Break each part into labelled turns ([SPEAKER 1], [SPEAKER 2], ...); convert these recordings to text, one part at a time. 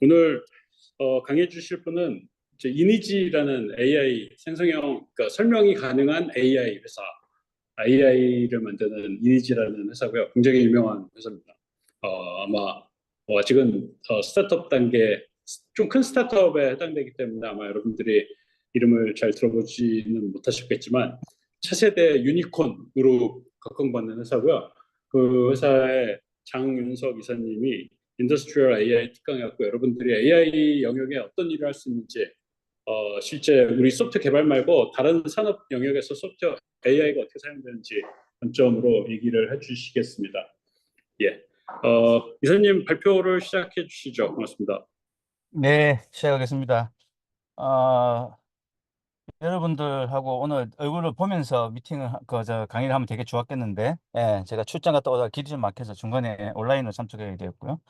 [SPEAKER 1] 오늘 강해 주실 분은 이제 이니지라는 AI 생성형, 그러니까 설명이 가능한 AI 회사, AI를 만드는 이니지라는 회사고요. 굉장히 유명한 회사입니다. 아마 아직은 스타트업 단계, 좀 큰 스타트업에 해당되기 때문에 아마 여러분들이 이름을 잘 들어보지는 못하셨겠지만 차세대 유니콘으로 각광받는 회사고요. 그 회사의 장윤석 이사님이 인더스트리얼 AI 특강이었고, 여러분들이 AI 영역에 어떤 일을 할 수 있는지, 실제 우리 소프트 개발 말고 다른 산업 영역에서 소프트 AI가 어떻게 사용되는지 관점으로 얘기를 해주시겠습니다. 예. 이사님 발표를 시작해 주시죠. 고맙습니다.
[SPEAKER 2] 네, 시작하겠습니다. 어, 여러분들하고 오늘 얼굴을 보면서 강의를 하면 되게 좋았겠는데, 예, 제가 출장 갔다 오다가 길이 좀 막혀서 중간에 온라인으로 참석하게 되었고요.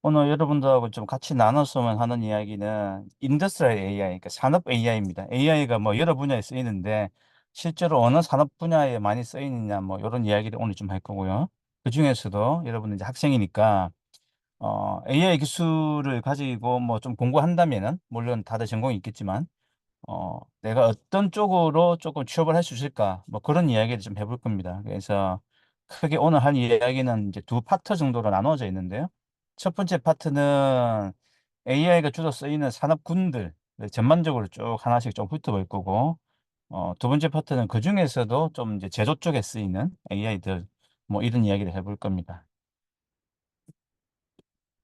[SPEAKER 2] 오늘 여러분들하고 좀 같이 나눴으면 하는 이야기는 인더스트리얼 AI, 그러니까 산업 AI입니다. AI가 뭐 여러 분야에 쓰이는데, 실제로 어느 산업 분야에 많이 쓰이느냐, 뭐 이런 이야기를 오늘 좀 할 거고요. 그 중에서도 여러분들 이제 학생이니까 AI 기술을 가지고 뭐 좀 공부한다면은, 물론 다들 전공이 있겠지만, 내가 어떤 쪽으로 조금 취업을 할 수 있을까? 뭐 그런 이야기를 좀 해볼 겁니다. 그래서 크게 오늘 할 이야기는 이제 두 파트 정도로 나누어져 있는데요. 첫 번째 파트는 AI가 주로 쓰이는 산업군들, 전반적으로 쭉 하나씩 좀 훑어볼 거고, 두 번째 파트는 그 중에서도 좀 이제 제조 쪽에 쓰이는 AI들, 뭐 이런 이야기를 해볼 겁니다.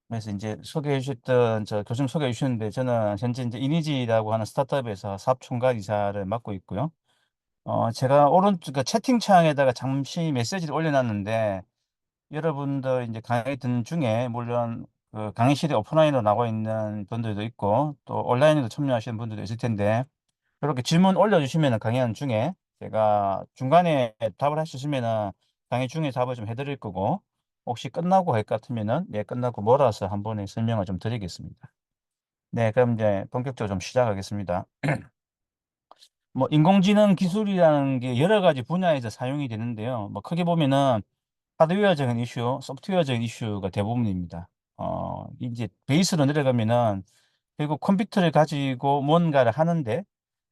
[SPEAKER 2] 그래서 이제 소개해 주셨던 저 교수님 소개해 주셨는데, 저는 현재 이제 이니지라고 하는 스타트업에서 사업 총괄 이사를 맡고 있고요. 제가 오른쪽 그 채팅창에다가 잠시 메시지를 올려놨는데, 여러분들 이제 강의 듣는 중에 물론 그 강의실에 오프라인으로 나와 있는 분들도 있고 또 온라인으로 참여하시는 분들도 있을 텐데, 이렇게 질문 올려주시면 강의하는 중에 제가 중간에 답을 할 수 있으면은 강의 중에 답을 좀 해드릴 거고, 혹시 끝나고 할 것 같으면은 네, 끝나고 몰아서 한 번에 설명을 좀 드리겠습니다. 네, 그럼 이제 본격적으로 좀 시작하겠습니다. 뭐 인공지능 기술이라는 게 여러 가지 분야에서 사용이 되는데요. 뭐 크게 보면은 하드웨어적인 이슈, 소프트웨어적인 이슈가 대부분입니다. 이제 베이스로 내려가면은 결국 컴퓨터를 가지고 뭔가를 하는데,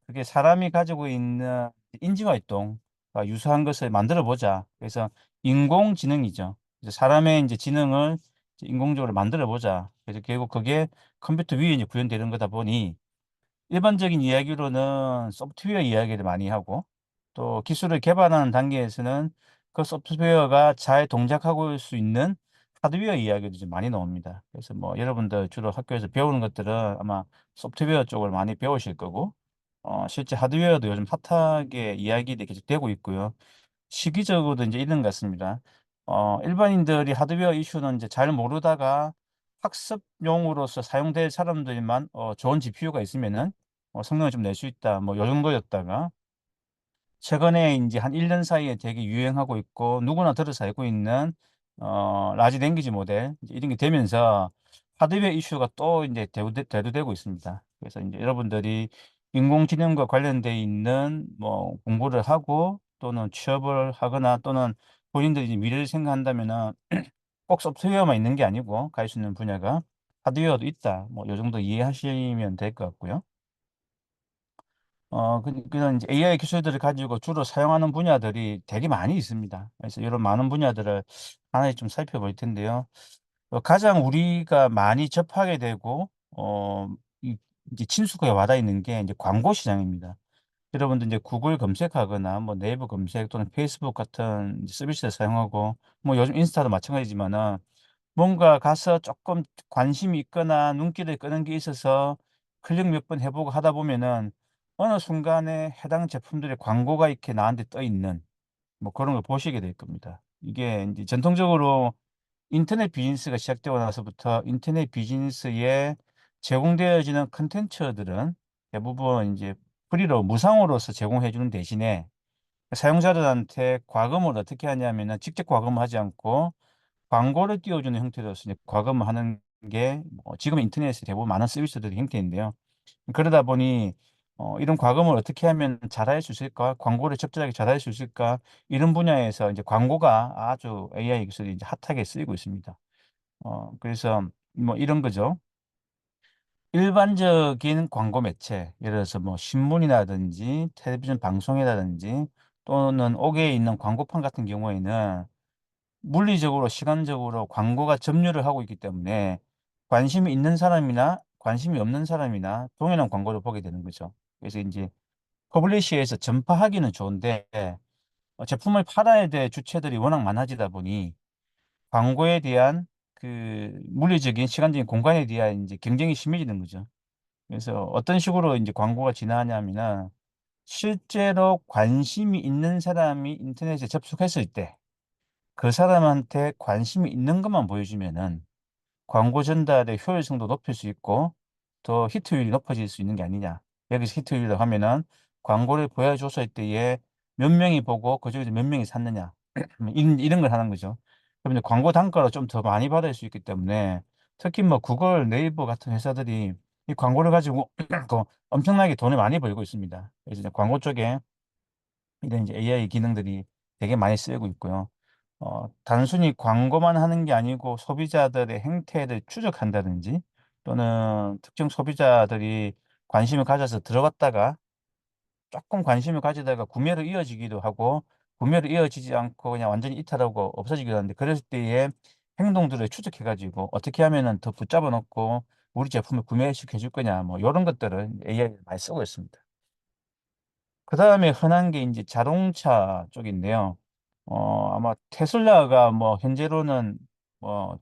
[SPEAKER 2] 그게 사람이 가지고 있는 인지활동과 유사한 것을 만들어 보자. 그래서 인공지능이죠. 이제 사람의 이제 지능을 이제 인공적으로 만들어 보자. 그래서 결국 그게 컴퓨터 위에 이제 구현되는 거다 보니, 일반적인 이야기로는 소프트웨어 이야기를 많이 하고, 또 기술을 개발하는 단계에서는 그 소프트웨어가 잘 동작하고 올 수 있는 하드웨어 이야기도 좀 많이 나옵니다. 그래서 뭐 여러분들 주로 학교에서 배우는 것들은 아마 소프트웨어 쪽을 많이 배우실 거고, 실제 하드웨어도 요즘 핫하게 이야기들이 계속 되고 있고요. 시기적으로도 이제 있는 것 같습니다. 일반인들이 하드웨어 이슈는 이제 잘 모르다가 학습용으로서 사용될 사람들만 좋은 GPU가 있으면은 성능을 좀 낼 수 있다. 뭐 요 정도였다가, 최근에 이제 한 1년 사이에 되게 유행하고 있고 누구나 들어서 알고 있는 라지 랭귀지 모델 이제 이런 게 되면서 하드웨어 이슈가 또 이제 대두되고 있습니다. 그래서 이제 여러분들이 인공지능과 관련돼 있는 뭐 공부를 하고 또는 취업을 하거나 또는 본인들이 이제 미래를 생각한다면은 꼭 소프트웨어만 있는 게 아니고 갈 수 있는 분야가 하드웨어도 있다. 뭐 요 정도 이해하시면 될 것 같고요. 그런 이제 AI 기술들을 가지고 주로 사용하는 분야들이 되게 많이 있습니다. 그래서 이런 많은 분야들을 하나씩 좀 살펴볼 텐데요. 가장 우리가 많이 접하게 되고, 이제 친숙하게 와닿아 있는 게 이제 광고 시장입니다. 여러분들 이제 구글 검색하거나 뭐 네이버 검색 또는 페이스북 같은 이제 서비스를 사용하고, 뭐 요즘 인스타도 마찬가지지만은, 뭔가 가서 조금 관심이 있거나 눈길을 끄는 게 있어서 클릭 몇 번 해보고 하다 보면은 어느 순간에 해당 제품들의 광고가 이렇게 나한테 떠 있는 뭐 그런 걸 보시게 될 겁니다. 이게 이제 전통적으로 인터넷 비즈니스가 시작되고 나서부터 인터넷 비즈니스에 제공되어지는 컨텐츠들은 대부분 이제 프리로 무상으로서 제공해 주는 대신에, 사용자들한테 과금을 어떻게 하냐면은 직접 과금하지 않고 광고를 띄워주는 형태로서 이제 과금을 하는 게 뭐 지금 인터넷에 대부분 많은 서비스들의 형태인데요. 그러다 보니 이런 과금을 어떻게 하면 잘할 수 있을까? 광고를 적절하게 잘할 수 있을까? 이런 분야에서 이제 광고가 아주 AI 기술이 이제 핫하게 쓰이고 있습니다. 그래서 뭐 이런 거죠. 일반적인 광고 매체, 예를 들어서 뭐 신문이라든지 텔레비전 방송이라든지 또는 옥외에 있는 광고판 같은 경우에는 물리적으로 시간적으로 광고가 점유를 하고 있기 때문에 관심이 있는 사람이나 관심이 없는 사람이나 동일한 광고를 보게 되는 거죠. 그래서 이제 퍼블리시에서 전파하기는 좋은데 제품을 팔아야 될 주체들이 워낙 많아지다 보니 광고에 대한 그 물리적인 시간적인 공간에 대한 이제 경쟁이 심해지는 거죠. 그래서 어떤 식으로 이제 광고가 진화하냐면은 실제로 관심이 있는 사람이 인터넷에 접속했을 때 그 사람한테 관심이 있는 것만 보여주면은 광고 전달의 효율성도 높일 수 있고 더 히트율이 높아질 수 있는 게 아니냐. 여기서 히트율이라고 하면은 광고를 보여줬을 때에 몇 명이 보고 그중에서 몇 명이 샀느냐. 이런 걸 하는 거죠. 그러면 이제 광고 단가를 좀 더 많이 받을 수 있기 때문에 특히 뭐 구글, 네이버 같은 회사들이 이 광고를 가지고 그 엄청나게 돈을 많이 벌고 있습니다. 그래서 이제 광고 쪽에 이런 이제 AI 기능들이 되게 많이 쓰이고 있고요. 단순히 광고만 하는 게 아니고 소비자들의 행태를 추적한다든지 또는 특정 소비자들이 관심을 가져서 들어갔다가 조금 관심을 가지다가 구매로 이어지기도 하고 구매로 이어지지 않고 그냥 완전히 이탈하고 없어지기도 하는데 그럴 때의 행동들을 추적해 가지고 어떻게 하면은 더 붙잡아 놓고 우리 제품을 구매시켜 줄 거냐 뭐 요런 것들을 AI를 많이 쓰고 있습니다. 그다음에 흔한 게 인제 자동차 쪽인데요. 아마 테슬라가 뭐 현재로는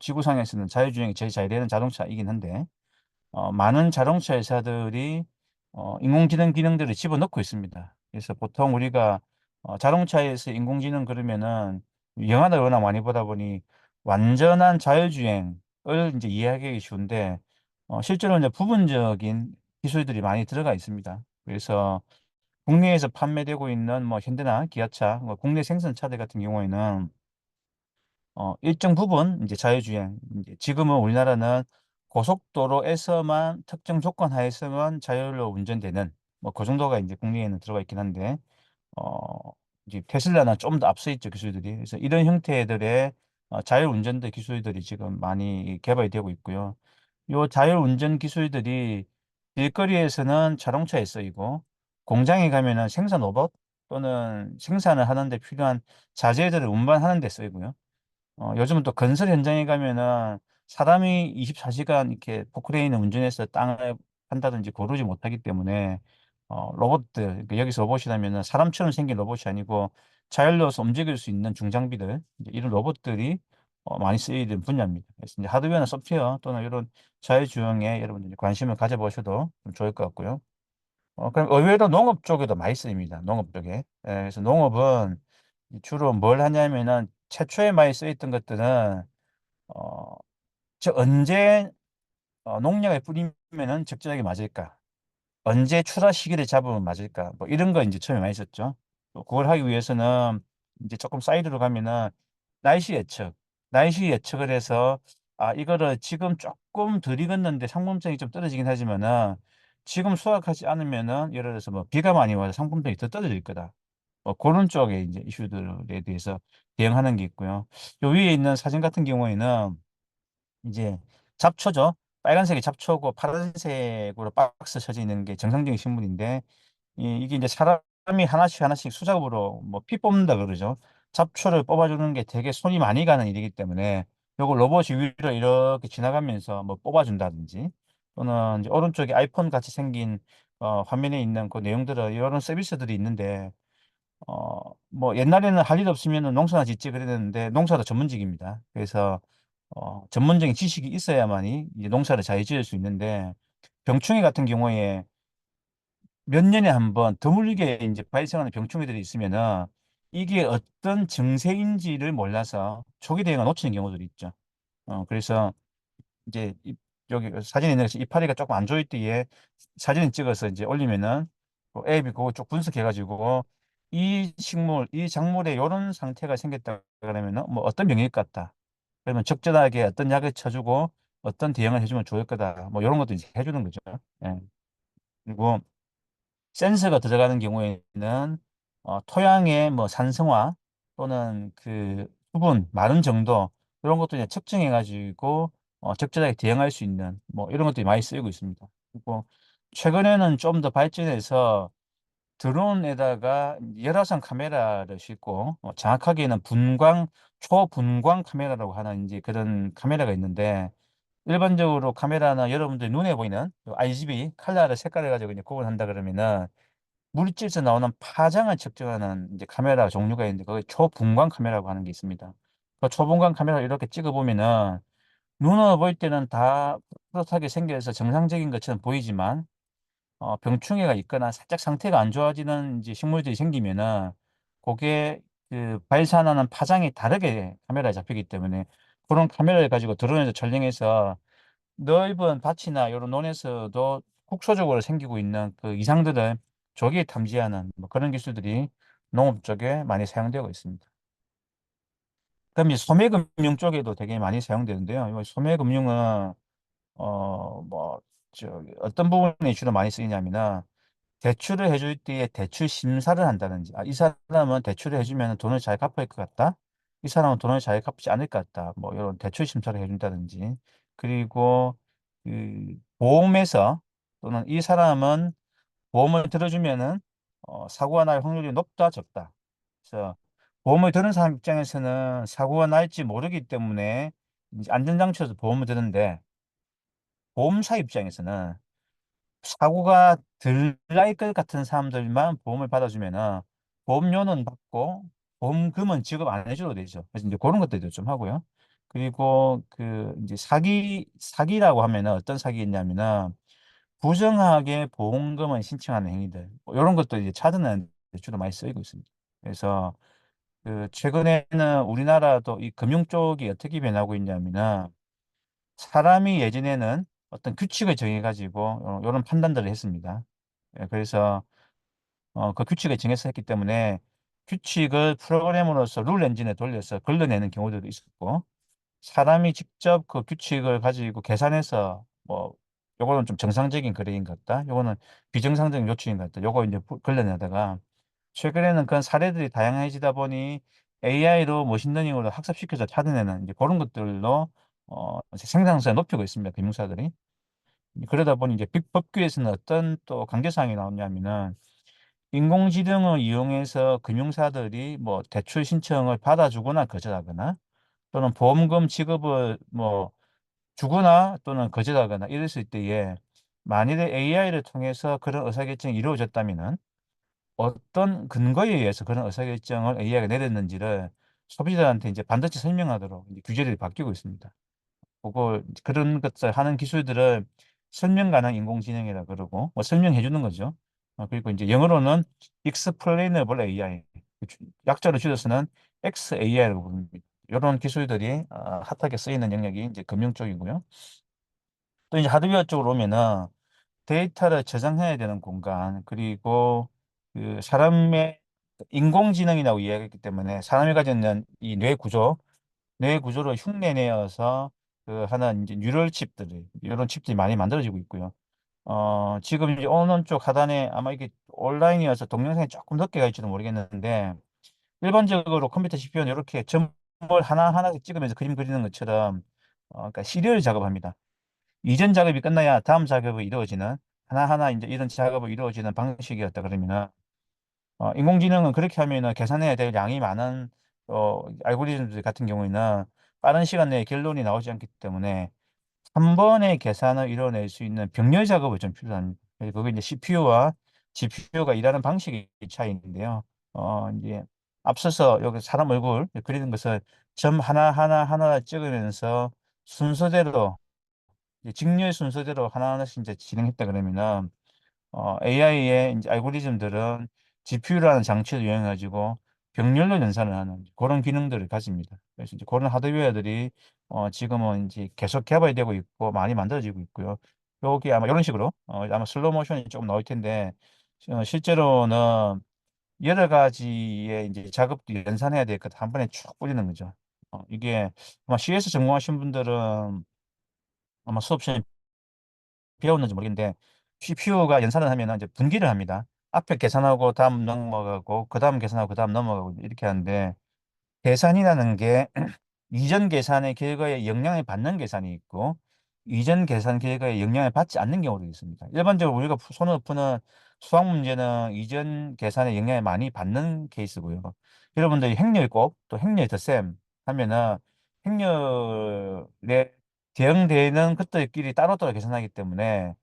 [SPEAKER 2] 지구상에서는 자율주행이 제일 잘 되는 자동차이긴 한데 많은 자동차 회사들이 인공지능 기능들을 집어넣고 있습니다. 그래서 보통 우리가 자동차에서 인공지능 그러면은 영화를 워낙 많이 보다 보니 완전한 자율주행을 인제 이해하기 쉬운데 실제로는 이제 부분적인 기술들이 많이 들어가 있습니다. 그래서 국내에서 판매되고 있는 뭐 현대나 기아차, 뭐 국내 생산차들 같은 경우에는 일정 부분 이제 자율주행, 이제 지금은 우리나라는 고속도로에서만 특정 조건 하에서만 자율로 운전되는 뭐 그 정도가 이제 국내에는 들어가 있긴 한데 어 이제 테슬라는 좀 더 앞서 있죠, 기술들이. 그래서 이런 형태들의 자율운전대 기술들이 지금 많이 개발이 되고 있고요. 요 자율운전 기술들이 일거리에서는 자동차에 쓰이고 공장에 가면은 생산 로봇 또는 생산을 하는 데 필요한 자재들을 운반하는 데 쓰이고요. 요즘은 또 건설 현장에 가면은 사람이 24시간 시간 이렇게 포크레인을 운전해서 땅을 판다든지 고르지 못하기 때문에 로봇들 그러니까 여기서 로봇이라면은 사람처럼 생긴 로봇이 아니고 자율로서 움직일 수 있는 중장비들 이제 이런 로봇들이 많이 쓰이는 분야입니다. 그래서 이제 하드웨어나 소프트웨어 또는 이런 자율주행에 여러분들이 관심을 가져 보셔도 좀 좋을 것 같고요. 그럼 의외로 농업 쪽에도 많이 쓰입니다, 농업 쪽에. 예 그래서 농업은 주로 뭘 하냐면은 최초에 많이 쓰였던 것들은 어 언제 농약을 뿌리면은 적절하게 맞을까? 언제 출하 시기를 잡으면 맞을까? 뭐 이런 거 인제 처음에 많이 썼죠. 또 그걸 하기 위해서는 인제 쪼끔 사이드로 가면은 날씨 예측, 날씨 예측을 해서 이거를 지금 쪼끔 덜 익었는데 상품성이 좀 떨어지긴 하지만은 지금 수확하지 않으면은 예를 들어서 뭐 비가 많이 와서 상품성이 더 떨어질 거다. 고런 쪽의 인제 이슈들에 대해서 대응하는 게 있고요. 요 위에 있는 사진 같은 경우에는 이제 잡초죠. 빨간색이 잡초고 파란색으로 박스 쳐져 있는 게 정상적인 식물인데 이게 인제 사람이 하나씩 하나씩 수작업으로 뭐 피 뽑는다 그러죠. 잡초를 뽑아 주는 게 되게 손이 많이 가는 일이기 때문에 요걸 로봇이 위로 이렇게 지나가면서 뭐 뽑아 준다든지 또는 이제 오른쪽에 아이폰 같이 생긴 화면에 있는 그 내용들을 요런 서비스들이 있는데 뭐 옛날에는 할 일 없으면은 농사나 짓지 그랬는데 농사도 전문직입니다. 그래서 전문적인 지식이 있어야만이 이제 농사를 잘 지을 수 있는데 병충해 같은 경우에 몇 년에 한 번 드물게 인제 발생하는 병충해들이 있으면은 이게 어떤 증세인지를 몰라서 초기 대응을 놓치는 경우들이 있죠. 그래서 이제 여기 사진에 있는 것처럼 이파리가 쪼끔 안 좋을 때에 사진을 찍어서 이제 올리면은 앱이 그거 쭉 분석해 가지고 이 식물, 이 작물에 요런 상태가 생겼다 그러면은 뭐 어떤 병일 것 같다. 그러면 적절하게 어떤 약을 쳐 주고 어떤 대응을 해 주면 좋을 거다. 뭐 요런 것도 이제 해 주는 거죠. 예. 그리고 센서가 들어가는 경우에는 토양의 뭐 산성화 또는 그 수분, 마른 정도 이런 것도 이제 측정해 가지고 적절하게 대응할 수 있는 뭐 이런 것들이 많이 쓰이고 있습니다. 그리고 최근에는 좀 더 발전해서 드론에다가 열화상 카메라를 싣고 정확하게는 초분광 카메라라고 하는 이제 그런 카메라가 있는데, 일반적으로 카메라는 여러분들 눈에 보이는 RGB 컬러를 색깔을 가지고 이제 구분한다 그러면은 물질에서 나오는 파장을 측정하는 이제 카메라 종류가 있는데, 그게 초분광 카메라라고 하는 게 있습니다. 그 초분광 카메라 이렇게 찍어 보면은 눈으로 볼 때는 다 푸릇하게 생겨서 정상적인 것처럼 보이지만, 병충해가 있거나 살짝 상태가 안 좋아지는 이제 식물들이 생기면은 그게 그 발산하는 파장이 다르게 카메라에 잡히기 때문에, 그런 카메라를 가지고 드론에서 촬영해서 넓은 밭이나 이런 논에서도 국소적으로 생기고 있는 그 이상들을 조기에 탐지하는 뭐 그런 기술들이 농업 쪽에 많이 사용되고 있습니다. 그럼 이제 소매금융 쪽에도 되게 많이 사용되는데요. 이 소매금융은 뭐 어떤 부분에 주로 많이 쓰이냐면은, 대출을 해줄 때에 대출 심사를 한다든지, 이 사람은 대출을 해주면 돈을 잘 갚을 것 같다, 이 사람은 돈을 잘 갚지 않을 것 같다, 뭐 이런 대출 심사를 해준다든지, 그리고 그 보험에서 또는 이 사람은 보험을 들어주면은 사고가 날 확률이 높다 적다. 그래서 보험을 드는 사람 입장에서는 사고가 날지 모르기 때문에 이제 안전장치에서 보험을 드는데, 보험사 입장에서는 사고가 덜 날 것 같은 사람들만 보험을 받아주면은 보험료는 받고 보험금은 지급 안 해줘도 되죠. 그래서 이제 그런 것들도 좀 하고요. 그리고 그 이제 사기라고 하면은 어떤 사기였냐면은, 부정하게 보험금을 신청하는 행위들, 뭐 이런 것도 이제 찾아내는 데 주로 많이 쓰이고 있습니다. 그래서 그 최근에는 우리나라도 이 금융 쪽이 어떻게 변하고 있냐면은, 사람이 예전에는 어떤 규칙을 정해가지고 이런 판단들을 했습니다. 예, 그래서 그 규칙을 정해서 했기 때문에 규칙을 프로그램으로서 룰 엔진에 돌려서 걸러내는 경우들도 있었고, 사람이 직접 그 규칙을 가지고 계산해서 뭐 요거는 좀 정상적인 거래인 것 같다, 요거는 비정상적인 요청인 것 같다, 요거 이제 걸러내다가 최근에는 그런 사례들이 다양해지다 보니 AI로 머신러닝으로 학습시켜서 찾아내는 이제 그런 것들로 생산성을 높이고 있습니다, 금융사들이. 그러다 보니 이제 법규에서는 어떤 또 강제사항이 나오냐면은, 인공지능을 이용해서 금융사들이 뭐 대출 신청을 받아주거나 거절하거나, 또는 보험금 지급을 뭐 주거나 또는 거절하거나 이랬을 때에, 만일에 AI를 통해서 그런 의사결정이 이루어졌다면은 어떤 근거에 의해서 그런 의사결정을 AI가 내렸는지를 소비자한테 이제 반드시 설명하도록 이제 규제들이 바뀌고 있습니다. 그걸 그런 것들 하는 기술들을 설명 가능 인공지능이라 그러고, 뭐 설명해 주는 거죠. 그리고 이제 영어로는 Explainable AI, 약자로 줄여서는 XAI라고 부릅니다. 이런 기술들이 핫하게 쓰이는 영역이 이제 금융 쪽이고요. 또 이제 하드웨어 쪽으로 오면은 데이터를 저장해야 되는 공간, 그리고 그 사람의 인공지능이라고 이야기했기 때문에 사람이 가지는 이 뇌 구조를 흉내내어서 그 하는 이제 뉴럴 칩들이, 이런 칩들이 많이 만들어지고 있고요. 지금 이제 오는 쪽 하단에 아마 이게 온라인이어서 동영상이 조금 늦게 갈지도 모르겠는데, 일반적으로 컴퓨터 CPU는 이렇게 점을 하나하나 찍으면서 그림 그리는 것처럼 그러니까 시리얼 작업합니다. 이전 작업이 끝나야 다음 작업이 이루어지는, 하나하나 이제 이런 작업을 이루어지는 방식이었다 그러면은, 인공지능은 그렇게 하면은 계산해야 될 양이 많은 알고리즘들 같은 경우에는 빠른 시간 내에 결론이 나오지 않기 때문에 한 번의 계산을 이뤄낼 수 있는 병렬 작업을 좀 필요합니다. 그래서 그게 이제 CPU와 GPU가 일하는 방식의 차이인데요. 이제 앞서서 여기 사람 얼굴 그리는 것을 점 하나하나 하나 찍으면서 순서대로, 이제 직렬 순서대로 하나하나씩 이제 진행했다 그러면은, AI의 이제 알고리즘들은 GPU라는 장치를 이용해 가지고 병렬로 연산을 하는 그런 기능들을 가집니다. 그래서 이제 그런 하드웨어들이 지금은 이제 계속 개발되고 있고 많이 만들어지고 있고요. 여기 아마 이런 식으로 아마 슬로우 모션이 조금 나올 텐데, 실제로는 여러 가지의 이제 작업도 연산해야 될 것 한 번에 쭉 뿌리는 거죠. 이게 아마 CS 전공하신 분들은 아마 수업 시간에 배웠는지 모르겠는데, CPU가 연산을 하면 이제 분기를 합니다. 앞에 계산하고 다음 넘어가고 그 다음 계산하고 그 다음 넘어가고 이렇게 하는데, 계산이라는 게 이전 계산의 결과에 영향을 받는 계산이 있고, 이전 계산 결과에 영향을 받지 않는 경우도 있습니다. 일반적으로 우리가 손을 푸는 수학 문제는 이전 계산에 영향을 많이 받는 케이스고요. 여러분들이 행렬곱 또 행렬 덧셈 하면은 행렬에 대응되는 것들끼리 따로따로 계산하기 때문에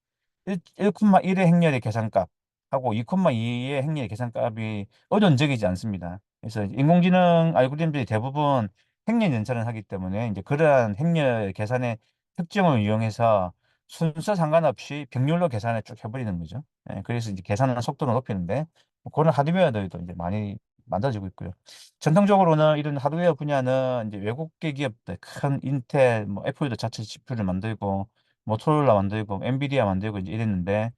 [SPEAKER 2] 1,1의 행렬의 계산값하고 2,2의 행렬의 계산값이 어전적이지 않습니다. 그래서 인공지능 알고리즘들이 대부분 행렬 연산을 하기 때문에 이제 그러한 행렬 계산의 특징을 이용해서 순서 상관없이 병렬로 계산을 쭉 해버리는 거죠. 예, 그래서 이제 계산하는 속도를 높이는데 뭐 그런 하드웨어들도 이제 많이 만들어지고 있고요. 전통적으로는 이런 하드웨어 분야는 이제 외국계 기업들, 큰 인텔, 뭐 애플도 자체 GPU를 만들고 모토로라 만들고 엔비디아 만들고 이제 이랬는데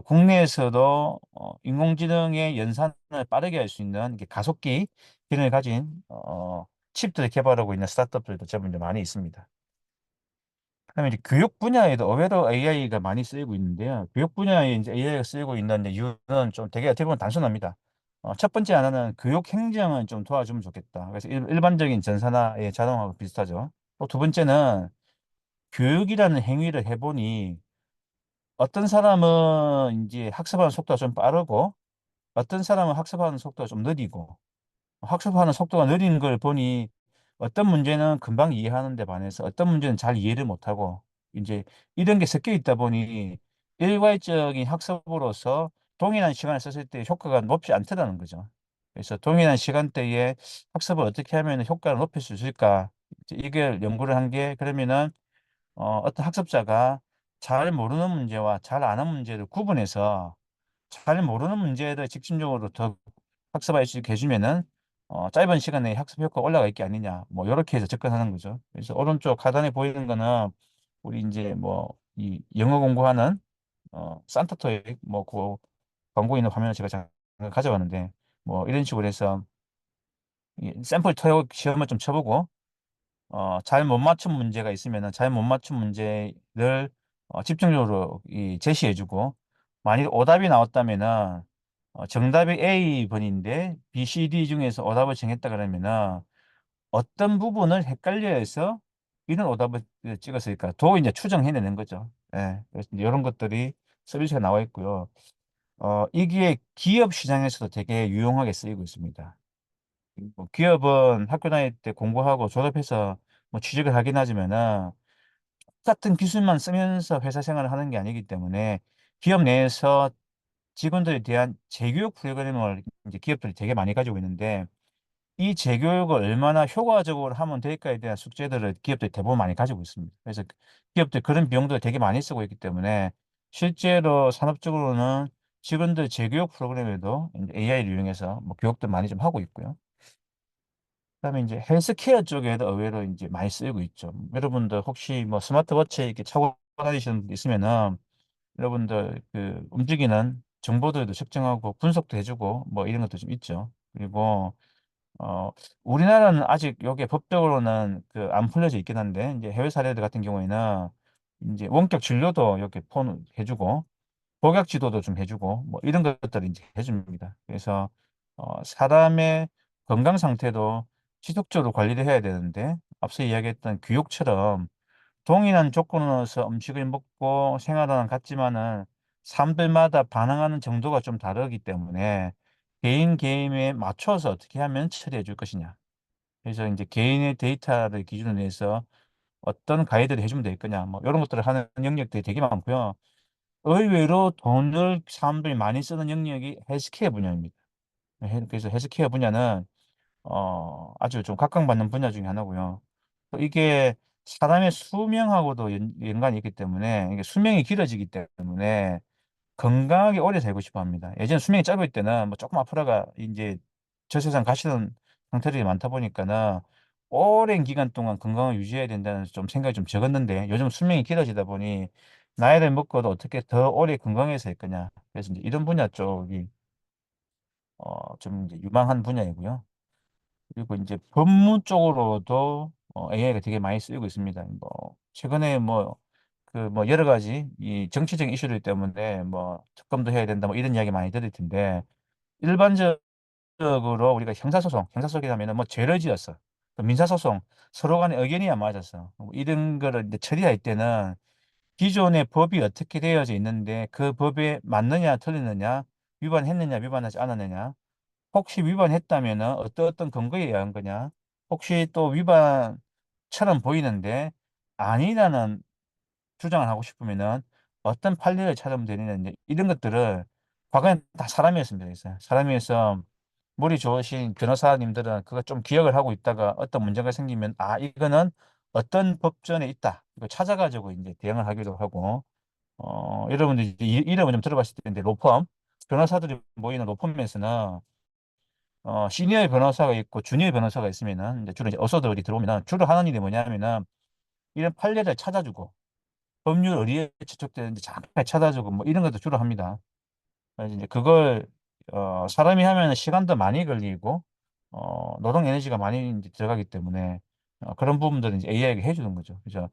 [SPEAKER 2] 국내에서도 인공지능의 연산을 빠르게 할 수 있는 이게 가속기 기능을 가진 칩들을 개발하고 있는 스타트업들도 제법 이제 많이 있습니다. 그다음에 이제 교육 분야에도 의외로 AI가 많이 쓰이고 있는데요. 교육 분야에 이제 AI가 쓰이고 있는 이제 이유는 좀 되게 어떻게 보면 단순합니다. 첫 번째 하나는 교육 행정을 좀 도와주면 좋겠다. 그래서 일반적인 전산화의 자동화하고 비슷하죠. 또 두 번째는 교육이라는 행위를 해보니 어떤 사람은 이제 학습하는 속도가 좀 빠르고 어떤 사람은 학습하는 속도가 좀 느리고 학습하는 속도가 느린 걸 보니 어떤 문제는 금방 이해하는데 반해서 어떤 문제는 잘 이해를 못하고 이제 이런 게 섞여 있다 보니 일괄적인 학습으로서 동일한 시간을 썼을 때 효과가 높지 않다는 거죠. 그래서 동일한 시간대에 학습을 어떻게 하면 효과를 높일 수 있을까? 이제 이걸 연구를 한 게 그러면은 어떤 학습자가 잘 모르는 문제와 잘 아는 문제를 구분해서 잘 모르는 문제를 집중적으로 더 학습할 수 있게 해주면은 짧은 시간 내에 학습 효과가 올라가 있게 아니냐 뭐 이렇게 해서 접근하는 거죠. 그래서 오른쪽 하단에 보이는 거는 우리 이제 뭐 이 영어 공부하는 산타토익 뭐그 광고 있는 화면을 제가 잠깐 가져왔는데 뭐 이런 식으로 해서 이 샘플 토익 시험을 좀 쳐보고 잘 못 맞춘 문제가 있으면은 잘 못 맞춘 문제를 집중적으로 제시해주고 만일 오답이 나왔다면은 정답이 A번인데 B, C, D 중에서 오답을 정했다 그러면은 어떤 부분을 헷갈려해서 이런 오답을 찍었을까 도 이제 추정해내는 거죠. 예, 그래서 이제 이런 것들이 서비스가 나와 있고요. 이게 기업 시장에서도 되게 유용하게 쓰이고 있습니다. 뭐 기업은 학교 다닐 때 공부하고 졸업해서 뭐 취직을 하긴 하지만은 똑같은 기술만 쓰면서 회사 생활을 하는 게 아니기 때문에 기업 내에서 직원들에 대한 재교육 프로그램을 이제 기업들이 되게 많이 가지고 있는데 이 재교육을 얼마나 효과적으로 하면 될까에 대한 숙제들을 기업들이 대부분 많이 가지고 있습니다. 그래서 기업들 그런 비용들을 되게 많이 쓰고 있기 때문에 실제로 산업적으로는 직원들 재교육 프로그램에도 AI를 이용해서 뭐 교육도 많이 좀 하고 있고요. 그다음에 이제 헬스케어 쪽에도 의외로 이제 많이 쓰이고 있죠. 여러분들 혹시 뭐 스마트워치에 이렇게 차고 다니시는 분 있으면은 여러분들 그 움직이는 정보들도 측정하고 분석도 해주고 뭐 이런 것도 좀 있죠. 그리고 어 우리나라는 아직 요게 법적으로는 그 안 풀려져 있긴 한데 이제 해외 사례들 같은 경우에는 이제 원격 진료도 이렇게 폰 해주고 복약 지도도 좀 해주고 뭐 이런 것들을 이제 해줍니다. 그래서 사람의 건강 상태도 지속적으로 관리를 해야 되는데 앞서 이야기했던 교육처럼 동일한 조건으로서 음식을 먹고 생활하는 같지만은 사람들마다 반응하는 정도가 좀 다르기 때문에 개인 개인에 맞춰서 어떻게 하면 처리해 줄 것이냐. 그래서 이제 개인의 데이터를 기준으로 해서 어떤 가이드를 해주면 될 거냐. 뭐 이런 것들을 하는 영역들이 되게 많고요. 의외로 돈을 사람들이 많이 쓰는 영역이 헬스케어 분야입니다. 그래서 헬스케어 분야는 아주 좀 각광받는 분야 중에 하나고요. 또 이게 사람의 수명하고도 연관이 있기 때문에 이게 수명이 길어지기 때문에 건강하게 오래 살고 싶어 합니다. 예전 수명이 짧을 때는 뭐 조금 아프다가 이제 저 세상 가시는 상태들이 많다 보니까는 오랜 기간 동안 건강을 유지해야 된다는 좀 생각이 좀 적었는데 요즘 수명이 길어지다 보니 나이를 먹고도 어떻게 더 오래 건강해서 할 거냐. 그래서 이제 이런 분야 쪽이 좀 이제 유망한 분야이고요. 그리고 이제 법무 쪽으로도 AI가 되게 많이 쓰이고 있습니다. 뭐 최근에 뭐 그 뭐 여러 가지 이 정치적인 이슈들 때문에 뭐 특검도 해야 된다 뭐 이런 이야기 많이 들을 텐데 일반적으로 우리가 형사소송이라면은 뭐 죄를 지었어. 또 민사소송 서로 간에 의견이 안 맞았어. 뭐 이런 거를 이제 처리할 때는 기존의 법이 어떻게 되어져 있는데 그 법에 맞느냐 틀리느냐, 위반했느냐 위반하지 않았느냐, 혹시 위반했다면 어떤 근거에 의한 거냐, 혹시 또 위반처럼 보이는데 아니라는 주장을 하고 싶으면은 어떤 판례를 찾으면 되느냐, 이제 이런 것들을 과거엔 다 사람이었습니다. 그래서 사람이어서 머리 좋으신 변호사님들은 그거 좀 기억을 하고 있다가 어떤 문제가 생기면 아 이거는 어떤 법전에 있다 이거 찾아가지고 이제 대응을 하기도 하고, 여러분들 이제 이름은 좀 들어봤을 텐데 로펌, 변호사들이 모이는 로펌에서는 시니어 변호사가 있고 주니어 변호사가 있으면은 이제 주로 이제 어소들이 들어오면은 주로 하는 일이 뭐냐면은 이런 판례를 찾아주고 법률 어디에 저촉되는지 정확하게 찾아주고 뭐 이런 것도 주로 합니다. 그래서 이제 그걸 사람이 하면 시간도 많이 걸리고 노동 에너지가 많이 이제 들어가기 때문에 그런 부분들은 이제 AI가 해주는 거죠. 그죠?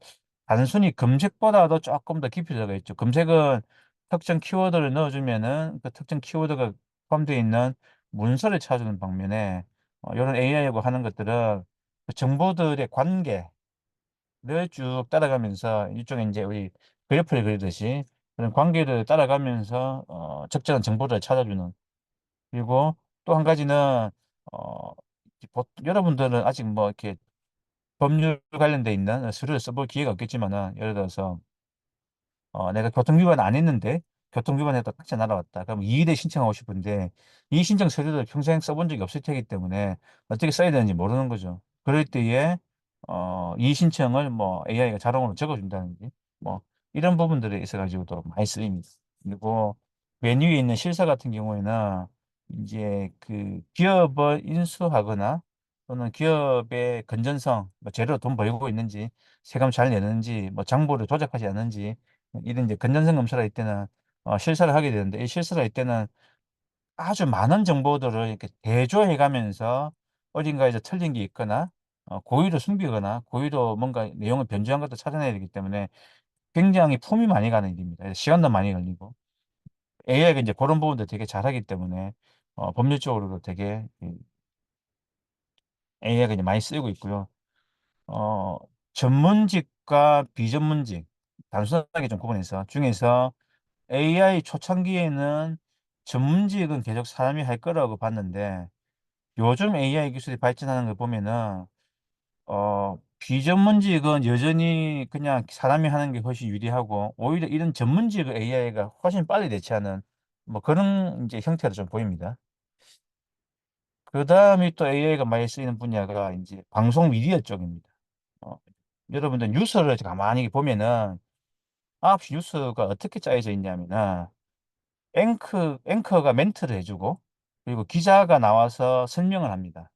[SPEAKER 2] 단순히 검색보다도 조금 더 깊이 들어가 있죠. 검색은 특정 키워드를 넣어주면은 그 특정 키워드가 포함되어 있는 문서를 찾아주는 방면에 이런 AI하고 하는 것들은 그 정보들의 관계를 쭉 따라가면서 일종의 이제 우리 그래프를 그리듯이 그런 관계를 따라가면서 적절한 정보를 찾아주는. 그리고 또 한 가지는 어, 여러분들은 아직 뭐 이렇게 법률 관련돼 있는 서류를 써볼 기회가 없겠지만은 예를 들어서 내가 교통위반 안 했는데 교통위반했다 딱지 날아왔다. 그럼 이의대 신청하고 싶은데 이 신청 서류를 평생 써본 적이 없을 테기 때문에 어떻게 써야 되는지 모르는 거죠. 그럴 때에 이의 신청을 뭐 AI가 자동으로 적어준다든지 뭐 이런 부분들에 있어가지고도 많이 쓰입니다. 그리고 맨 위에 있는 실사 같은 경우에는 이제 그 기업을 인수하거나 또는 기업의 건전성, 뭐 제대로 돈 벌고 있는지, 세금 잘 내는지, 뭐 장부를 조작하지 않는지 이런 이제 건전성 검사를 할 때는 실사를 하게 되는데 이 실사를 할 때는 아주 많은 정보들을 이렇게 대조해 가면서 어딘가에서 틀린 게 있거나 고의로 숨기거나 고의로 뭔가 내용을 변조한 것도 찾아내야 되기 때문에 굉장히 품이 많이 가는 일입니다. 시간도 많이 걸리고 AI가 이제 그런 부분도 되게 잘하기 때문에 법률적으로도 되게 AI가 이제 많이 쓰이고 있고요. 어, 전문직과 비전문직 단순하게 좀 구분해서 중에서 AI 초창기에는 전문직은 계속 사람이 할 거라고 봤는데 요즘 AI 기술이 발전하는 걸 보면은 비전문직은 여전히 그냥 사람이 하는 게 훨씬 유리하고 오히려 이런 전문직을 AI가 훨씬 빨리 대체하는 뭐 그런 이제 형태로 좀 보입니다. 그 다음에 또 AI가 많이 쓰이는 분야가 이제 방송 미디어 쪽입니다. 어, 여러분들 뉴스를 가만히 보면은 9시 뉴스가 어떻게 짜여져 있냐면은 앵커가 멘트를 해주고, 그리고 기자가 나와서 설명을 합니다.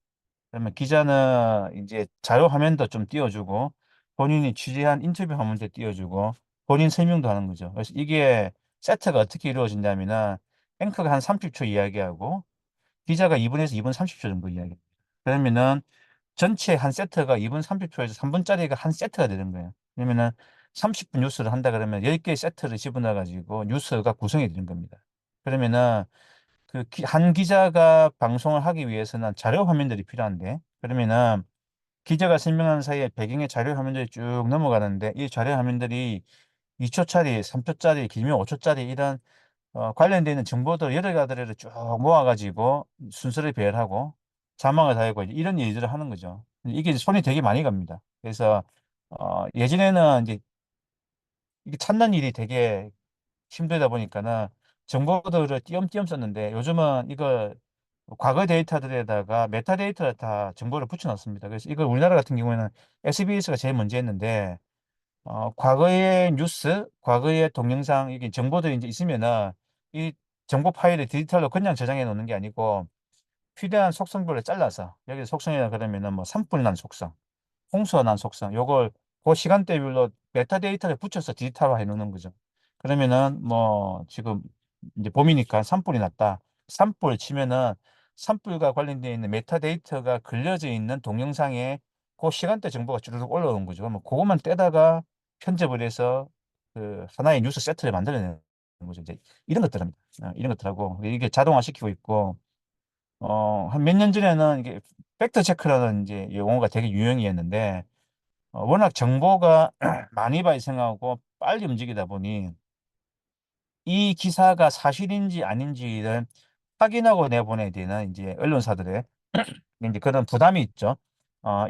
[SPEAKER 2] 그러면 기자는 이제 자료 화면도 좀 띄워주고, 본인이 취재한 인터뷰 화면도 띄워주고, 본인 설명도 하는 거죠. 그래서 이게 세트가 어떻게 이루어진다면은, 앵커가 한 30초 이야기하고, 기자가 2분에서 2분 30초 정도 이야기합니다. 그러면은 전체 한 세트가 2분 30초에서 3분짜리가 한 세트가 되는 거예요. 그러면은 30분 뉴스를 한다 그러면 10개의 세트를 집어넣어 가지고 뉴스가 구성이 되는 겁니다. 그러면은 그 한 기자가 방송을 하기 위해서는 자료 화면들이 필요한데 그러면은 기자가 설명하는 사이에 배경의 자료 화면들이 쭉 넘어가는데 이 자료 화면들이 2초짜리, 3초짜리, 길면 5초짜리 이런 관련되어 있는 정보들 여러 가지를 쭉 모아가지고 순서를 배열하고 자막을 달고 이런 일들을 하는 거죠. 이게 이제 손이 되게 많이 갑니다. 그래서 예전에는 이제 이게 찾는 일이 되게 힘들다 보니까는 정보들을 띄엄띄엄 썼는데 요즘은 이걸 과거 데이터들에다가 메타데이터를 다 정보를 붙여놨습니다. 그래서 이걸 우리나라 같은 경우에는 SBS가 제일 먼저 했는데 과거의 뉴스, 과거의 동영상, 이게 정보들이 이제 있으면은 이 정보 파일을 디지털로 그냥 저장해 놓는 게 아니고 필요한 속성별로 잘라서 여기 속성이라 그러면은 뭐 산불 난 속성, 홍수가 난 속성, 요걸 그 시간대별로 메타데이터를 붙여서 디지털화 해 놓는 거죠. 그러면은 뭐 지금 이제 봄이니까 산불이 났다. 산불 치면은 산불과 관련되어 있는 메타데이터가 걸려져 있는 동영상에 그 시간대 정보가 쭈르륵 올라오는 거죠. 그러면 그것만 떼다가 편집을 해서 그 하나의 뉴스 세트를 만들어내는 거죠. 이제 이런 것들입니다. 이런 것들하고 이게 자동화 시키고 있고 한 몇 년 전에는 이게 팩트 체크라는 이제 용어가 되게 유행이었는데 워낙 정보가 많이 발생하고 빨리 움직이다 보니 이 기사가 사실인지 아닌지를 확인하고 내보내야 되는 이제 언론사들의 이제 그런 부담이 있죠.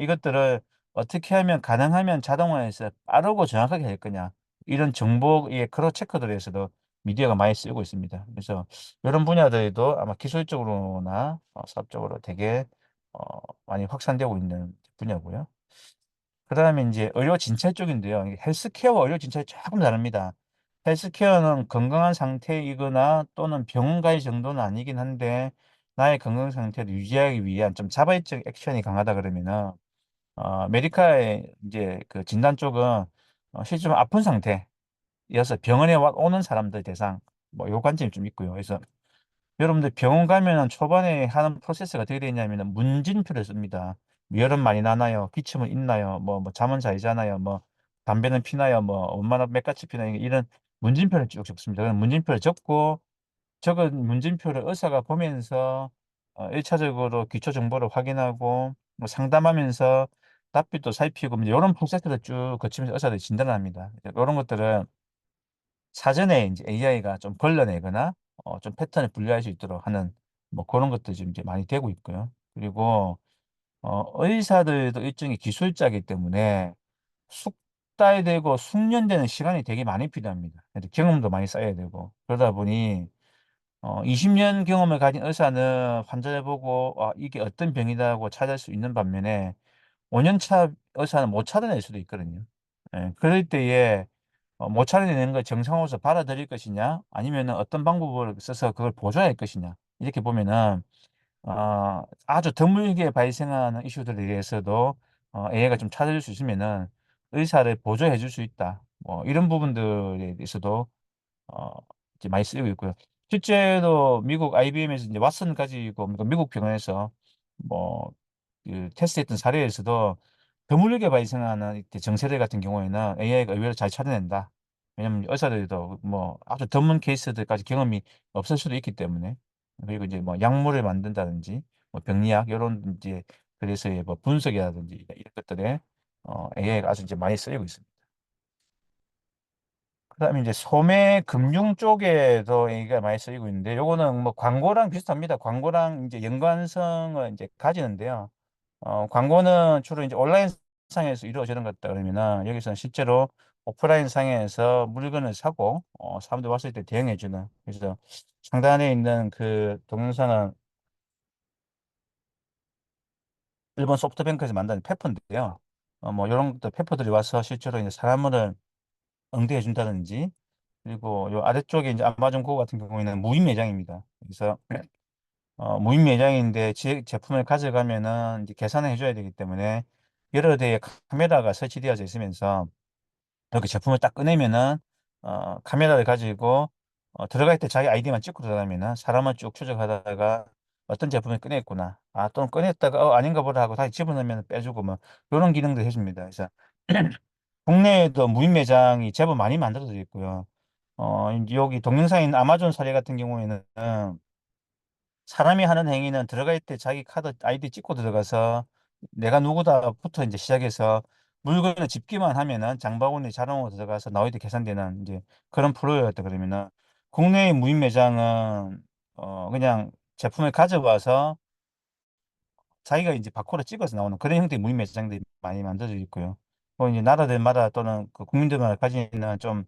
[SPEAKER 2] 이것들을 어떻게 하면 가능하면 자동화해서 빠르고 정확하게 할 거냐. 이런 정보의 크로스 체크들에서도 미디어가 많이 쓰고 있습니다. 그래서 이런 분야들도 아마 기술적으로나 사업적으로 되게 어, 많이 확산되고 있는 분야고요. 그다음에 이제 의료 진찰 쪽인데요. 이게 헬스케어와 의료 진찰이 조금 다릅니다. 헬스케어는 건강한 상태이거나 또는 병원 갈 정도는 아니긴 한데 나의 건강 상태를 유지하기 위한 좀 자발적 액션이 강하다 그러면은 메디카의 이제 그 진단 쪽은 실제로 아픈 상태여서 병원에 오는 사람들 대상 뭐 요 관점이 좀 있고요. 그래서 여러분들 병원 가면은 초반에 하는 프로세스가 어떻게 되냐면은 문진표를 씁니다. 열은 많이 나나요? 기침은 있나요? 뭐 잠은 잘 자나요? 뭐 담배는 피나요? 뭐 얼마나 몇 가지 피나요? 이런 문진표를 쭉 적습니다. 그럼 문진표를 적고 적은 문진표를 의사가 보면서 1차적으로 기초 정보를 확인하고 뭐 상담하면서 답변도 살피고 이런 프로세스를 쭉 거치면서 의사들이 진단을 합니다. 이런 것들은 사전에 이제 AI가 좀 걸러내거나 좀 패턴을 분류할 수 있도록 하는 뭐 그런 것들이 지금 이제 많이 되고 있고요. 그리고 의사들도 일종의 기술자이기 때문에 숙달되고 숙련되는 시간이 되게 많이 필요합니다. 그래서 경험도 많이 쌓아야 되고 그러다 보니 20년 경험을 가진 의사는 환자를 보고 이게 어떤 병이다고 찾을 수 있는 반면에 5년 차 의사는 못 찾아낼 수도 있거든요. 예, 그럴 때에 못 찾아내는 걸 정상으로서 받아들일 것이냐, 아니면은 어떤 방법을 써서 그걸 보조할 것이냐. 이렇게 보면은 아주 드물게 발생하는 이슈들에 대해서도 AI가 좀 찾아줄 수 있으면은 의사를 보조해 줄 수 있다. 뭐 이런 부분들에 대해서도 어 이제 많이 쓰이고 있고요. 실제로 미국 IBM에서 이제 왓슨 가지고 미국 병원에서 뭐 그 테스트했던 사례에서도 드물게 발생하는 이렇게 정세대 같은 경우에는 AI가 의외로 잘 찾아낸다. 왜냐면 의사들도 뭐 아주 드문 케이스들까지 경험이 없을 수도 있기 때문에. 그리고 이제 뭐 약물을 만든다든지 뭐 병리학 요런 이제 그래서의 뭐 분석이라든지 이런 것들에 AI가 아주 이제 많이 쓰이고 있습니다. 그다음에 이제 소매 금융 쪽에도 얘기가 많이 쓰이고 있는데 요거는 뭐 광고랑 비슷합니다. 광고랑 이제 연관성을 이제 가지는데요. 광고는 주로 이제 온라인 상에서 이루어지는 것 같다 그러면은 여기서는 실제로 오프라인 상에서 물건을 사고 사람들 왔을 때 대응해 주는. 그래서 상단에 있는 그 동영상은 일본 소프트뱅크에서 만든 페퍼인데요. 뭐 이런 것도 페퍼들이 와서 실제로 이제 사람을 응대해 준다든지, 그리고 요 아래쪽에 이제 아마존 고 같은 경우에는 무인 매장입니다. 그래서 무인 매장인데 제품을 가져가면은 이제 계산을 해줘야 되기 때문에 여러 대의 카메라가 설치되어져 있으면서 이렇게 제품을 딱 꺼내면은 카메라를 가지고 들어갈 때 자기 아이디만 찍고 들어가면은 사람을 쭉 추적하다가 어떤 제품을 꺼냈구나. 또는 꺼냈다가 아닌가 보다 하고 다시 집어넣으면 빼주고 뭐 이런 기능도 해줍니다. 그래서 국내에도 무인 매장이 제법 많이 만들어져 있고요. 이제 여기 동영상에 있는 아마존 사례 같은 경우에는 사람이 하는 행위는 들어갈 때 자기 카드 아이디 찍고 들어가서 내가 누구다부터 이제 시작해서 물건을 집기만 하면은 장바구니 자동으로 들어가서 나올 때 계산되는 이제 그런 프로였다 그러면은 국내의 무인 매장은 그냥 제품을 가져와서 자기가 이제 바코드 찍어서 나오는 그런 형태의 무인 매장들이 많이 만들어져 있고요. 이제 나라들마다 또는 그 국민들마다 가지는 좀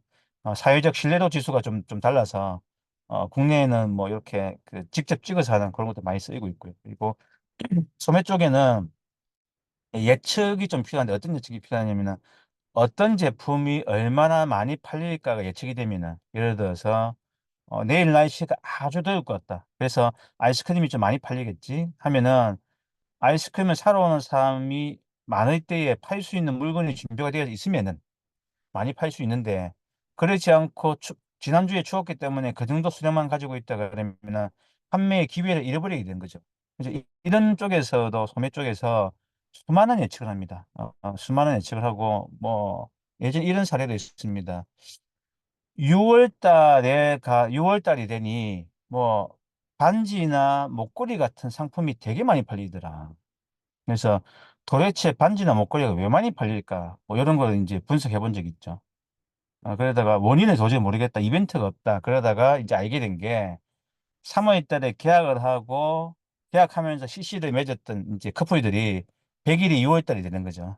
[SPEAKER 2] 사회적 신뢰도 지수가 좀 달라서 국내에는 뭐 이렇게 그 직접 찍어서 하는 그런 것도 많이 쓰이고 있고요. 그리고 소매 쪽에는 예측이 좀 필요한데 어떤 예측이 필요하냐면은 어떤 제품이 얼마나 많이 팔릴까가 예측이 되면은 예를 들어서 내일 날씨가 아주 더울 것 같다. 그래서 아이스크림이 좀 많이 팔리겠지 하면은 아이스크림을 사러 오는 사람이 많을 때에 팔 수 있는 물건이 준비가 되어 있으면은 많이 팔 수 있는데 그렇지 않고 지난주에 추웠기 때문에 그 정도 수량만 가지고 있다 그러면은 판매의 기회를 잃어버리게 되는 거죠. 그래서 이런 쪽에서도 소매 쪽에서 수많은 예측을 합니다. 수많은 예측을 하고 뭐 예전 이런 사례도 있습니다. 6월 달이 되니 뭐 반지나 목걸이 같은 상품이 되게 많이 팔리더라. 그래서 도대체 반지나 목걸이가 왜 많이 팔릴까? 뭐 이런 걸 이제 분석해 본 적이 있죠. 그러다가 원인을 도저히 모르겠다. 이벤트가 없다. 그러다가 이제 알게 된 게 3월 달에 계약을 하고 계약하면서 CC를 맺었던 이제 커플들이 100일이 6월 달이 되는 거죠.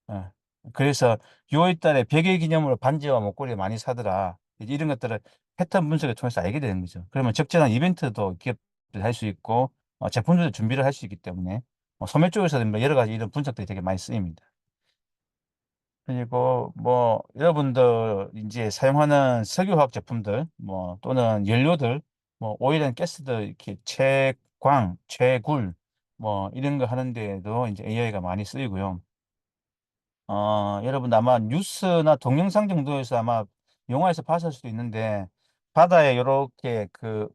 [SPEAKER 2] 어. 그래서 6월 달에 100일 기념으로 반지와 목걸이를 많이 사더라. 이제 이런 것들을 패턴 분석을 통해서 알게 되는 거죠. 그러면 적절한 이벤트도 기업들이 할 수 있고 제품들도 준비를 할 수 있기 때문에 소매 쪽에서는 뭐 여러 가지 이런 분석들이 되게 많이 쓰입니다. 그리고 뭐 여러분들 이제 사용하는 석유화학 제품들 뭐 또는 연료들 뭐 오일 앤 가스들 이렇게 채광, 채굴 뭐 이런 거 하는 데에도 이제 AI가 많이 쓰이고요. 여러분 아마 뉴스나 동영상 정도에서 아마 영화에서 봤을 수도 있는데 바다에 이렇게 그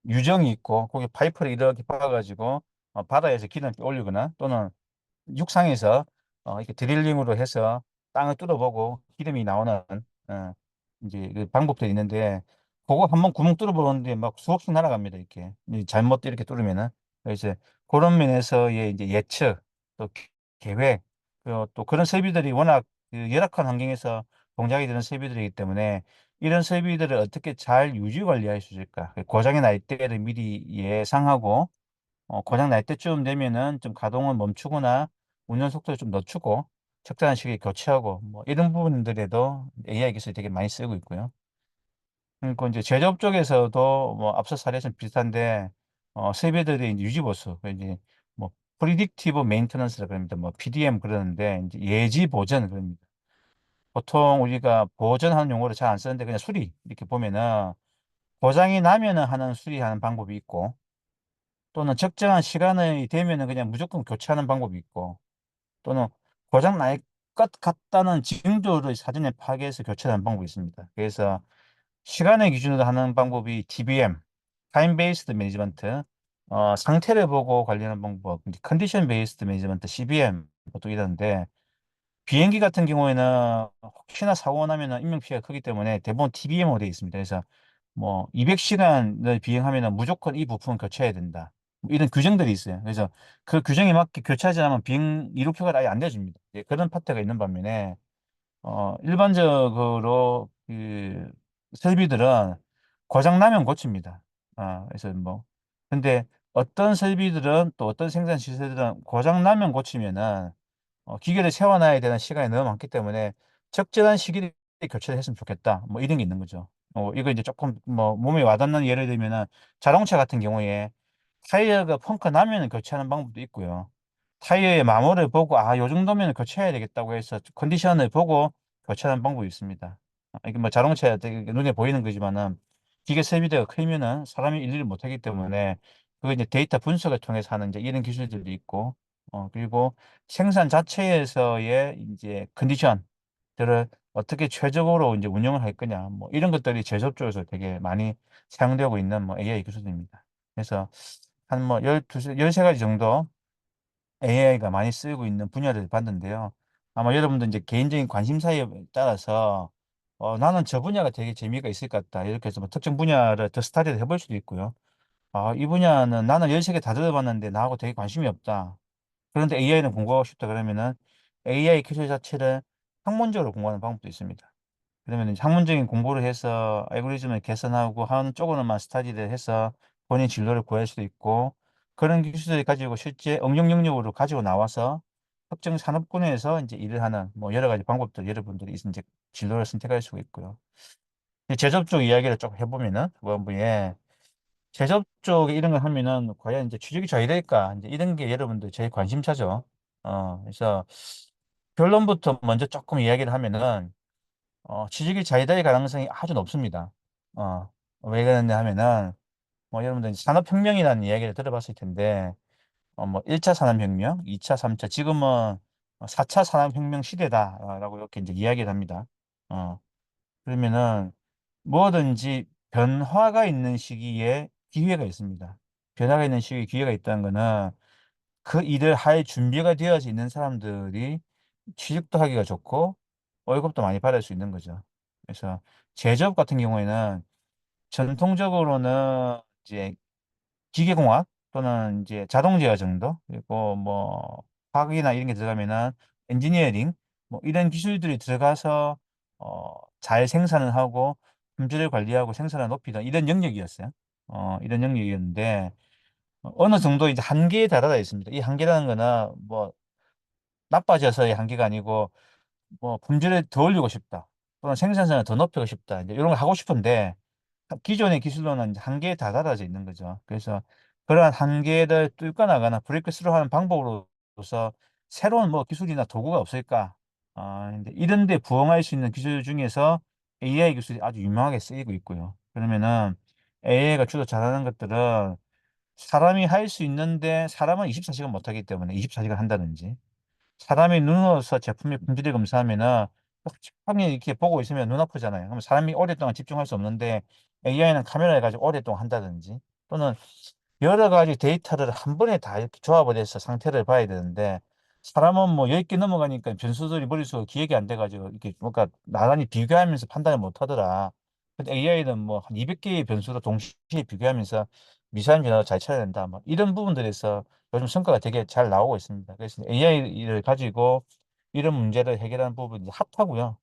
[SPEAKER 2] 유정이 있고 거기 파이프를 이렇게 박아가지고 바다에서 기름을 올리거나 또는 육상에서 이렇게 드릴링으로 해서 땅을 뚫어보고 기름이 나오는 어, 이제 그 방법도 있는데 그거 한번 구멍 뚫어보는데 막 수억씩 날아갑니다. 이렇게 잘못 이렇게 뚫으면은 그래서 그런 면에서의 이제 예측 또 계획 또 그런 설비들이 워낙 그 열악한 환경에서 동작이 되는 설비들이기 때문에 이런 설비들을 어떻게 잘 유지 관리할 수 있을까? 고장이 날 때를 미리 예상하고 고장 날 때쯤 되면은 좀 가동을 멈추거나 운전 속도를 좀 늦추고 적절한 시기에 교체하고 뭐 이런 부분들에도 AI 기술이 되게 많이 쓰고 있고요. 그리고 이제 제조업 쪽에서도 뭐 앞서 사례에서 비슷한데 설비들의 이제 유지 보수 이제 뭐 프리딕티브 메인테넌스라 그럽니다. 뭐 PDM 그러는데 이제 예지 보전 그럽니다. 보통 우리가 보전하는 용어를 잘 안 쓰는데 그냥 수리 이렇게 보면은 고장이 나면은 하는 수리하는 방법이 있고 또는 적정한 시간이 되면은 그냥 무조건 교체하는 방법이 있고 또는 고장 날 것 같다는 징조를 사전에 파악해서 교체하는 방법이 있습니다. 그래서 시간을 기준으로 하는 방법이 TBM, 타임 베이스드 매니지먼트, 상태를 보고 관리하는 방법, 컨디션 베이스드 매니지먼트, CBM 보통 이러는데 비행기 같은 경우에는 혹시나 사고가 나면은 인명피해가 크기 때문에 대부분 TBM으로 되어 있습니다. 그래서 뭐 200시간을 비행하면은 무조건 이 부품은 교체해야 된다. 뭐 이런 규정들이 있어요. 그래서 그 규정에 맞게 교체하지 않으면 비행 이륙표가 아예 안 돼줍니다. 예, 그런 파트가 있는 반면에 일반적으로 그 설비들은 고장 나면 고칩니다. 그래서 뭐 근데 어떤 설비들은 또 어떤 생산 시설들은 고장 나면 고치면은 기계를 세워놔야 되는 시간이 너무 많기 때문에 적절한 시기에 교체를 했으면 좋겠다. 뭐 이런 게 있는 거죠. 이거 이제 조금 뭐 몸에 와닿는 예를 들면은 자동차 같은 경우에 타이어가 펑크 나면 교체하는 방법도 있고요. 타이어의 마모를 보고 요 정도면 교체해야 되겠다고 해서 컨디션을 보고 교체하는 방법이 있습니다. 이게 뭐 자동차 되게 눈에 보이는 거지만은 기계 설비대가 크면은 사람이 일일이 못하기 때문에 그거 이제 데이터 분석을 통해서 하는 이제 이런 기술들이 있고 그리고 생산 자체에서의 이제 컨디션들을 어떻게 최적으로 이제 운영을 할 거냐 뭐 이런 것들이 제조업 쪽에서 되게 많이 사용되고 있는 뭐 AI 기술입니다. 그래서 한 뭐 13가지 정도 AI가 많이 쓰이고 있는 분야를 봤는데요. 아마 여러분도 이제 개인적인 관심사에 따라서 나는 저 분야가 되게 재미가 있을 것 같다. 이렇게 해서 뭐 특정 분야를 더 스타디를 해볼 수도 있고요. 이 분야는 나는 13개 다 들어봤는데 나하고 되게 관심이 없다. 그런데 AI는 공부하고 싶다 그러면은 AI 기술 자체를 학문적으로 공부하는 방법도 있습니다. 그러면 이제 학문적인 공부를 해서 알고리즘을 개선하고 하는 쪽으로만 스타디를 해서 본인 진로를 구할 수도 있고 그런 기술을 가지고 실제 응용 영역으로 가지고 나와서 특정 산업군에서 이제 일을 하는 뭐 여러 가지 방법들 여러분들이 이제 진로를 선택할 수가 있고요. 이제 제조업 쪽 이야기를 좀 해보면은 후반부에 제조업 쪽에 이런 걸 하면은 과연 이제 취직이 잘 될까 이제 이런 게 여러분들 제일 관심사죠. 그래서 결론부터 먼저 조금 이야기를 하면은 취직이 잘 될 가능성이 아주 높습니다. 왜 그러냐 하면은, 뭐, 여러분들 산업혁명이라는 이야기를 들어봤을 텐데, 뭐, 1차 산업혁명, 2차, 3차, 지금은 4차 산업혁명 시대다라고 이렇게 이제 이야기를 합니다. 어, 그러면은 뭐든지 변화가 있는 시기에 기회가 있습니다. 변화가 있는 시기에 기회가 있다는 거는 그 일을 할 준비가 되어져 있는 사람들이 취직도 하기가 좋고 월급도 많이 받을 수 있는 거죠. 그래서 제조업 같은 경우에는 전통적으로는 이제 기계공학 또는 이제 자동제어 정도 그리고 뭐 화학이나 이런 게 들어가면은 엔지니어링 뭐 이런 기술들이 들어가서 잘 생산을 하고 품질을 관리하고 생산을 높이던 이런 영역이었어요. 이런 영역이었는데 어느 정도 이제 한계에 달하다 있습니다. 이 한계라는 거는 뭐 나빠져서의 한계가 아니고 뭐 품질을 더 올리고 싶다. 또는 생산성을 더 높이고 싶다. 이제 이런 걸 하고 싶은데 기존의 기술로는 이제 한계에 다다라져 있는 거죠. 그래서 그러한 한계를 뚫고 나가는 브레이크 스루 하는 방법으로서 새로운 뭐 기술이나 도구가 없을까? 근데 이런 데 부응할 수 있는 기술 중에서 AI 기술이 아주 유명하게 쓰이고 있고요. 그러면은 AI가 주로 잘하는 것들은 사람이 할 수 있는데 사람은 24시간 못 하기 때문에 24시간 한다든지 사람이 눈으로서 제품의 품질을 검사하면은 촉촉하게 이렇게 보고 있으면 눈 아프잖아요. 그럼 사람이 오랫동안 집중할 수 없는데 AI는 카메라를 가지고 오랫동안 한다든지 또는 여러 가지 데이터를 한 번에 다 이렇게 조합을 해서 상태를 봐야 되는데 사람은 뭐 10개 넘어가니까 변수들이 머릿속에 기억이 안 돼가지고 이렇게 뭔가 나란히 비교하면서 판단을 못 하더라. 근데 AI는 뭐 한 200개의 변수로 동시에 비교하면서 미세한 변화를 잘 찾아낸다. 뭐 이런 부분들에서 요즘 성과가 되게 잘 나오고 있습니다. 그래서 AI를 가지고 이런 문제를 해결하는 부분이 핫하고요.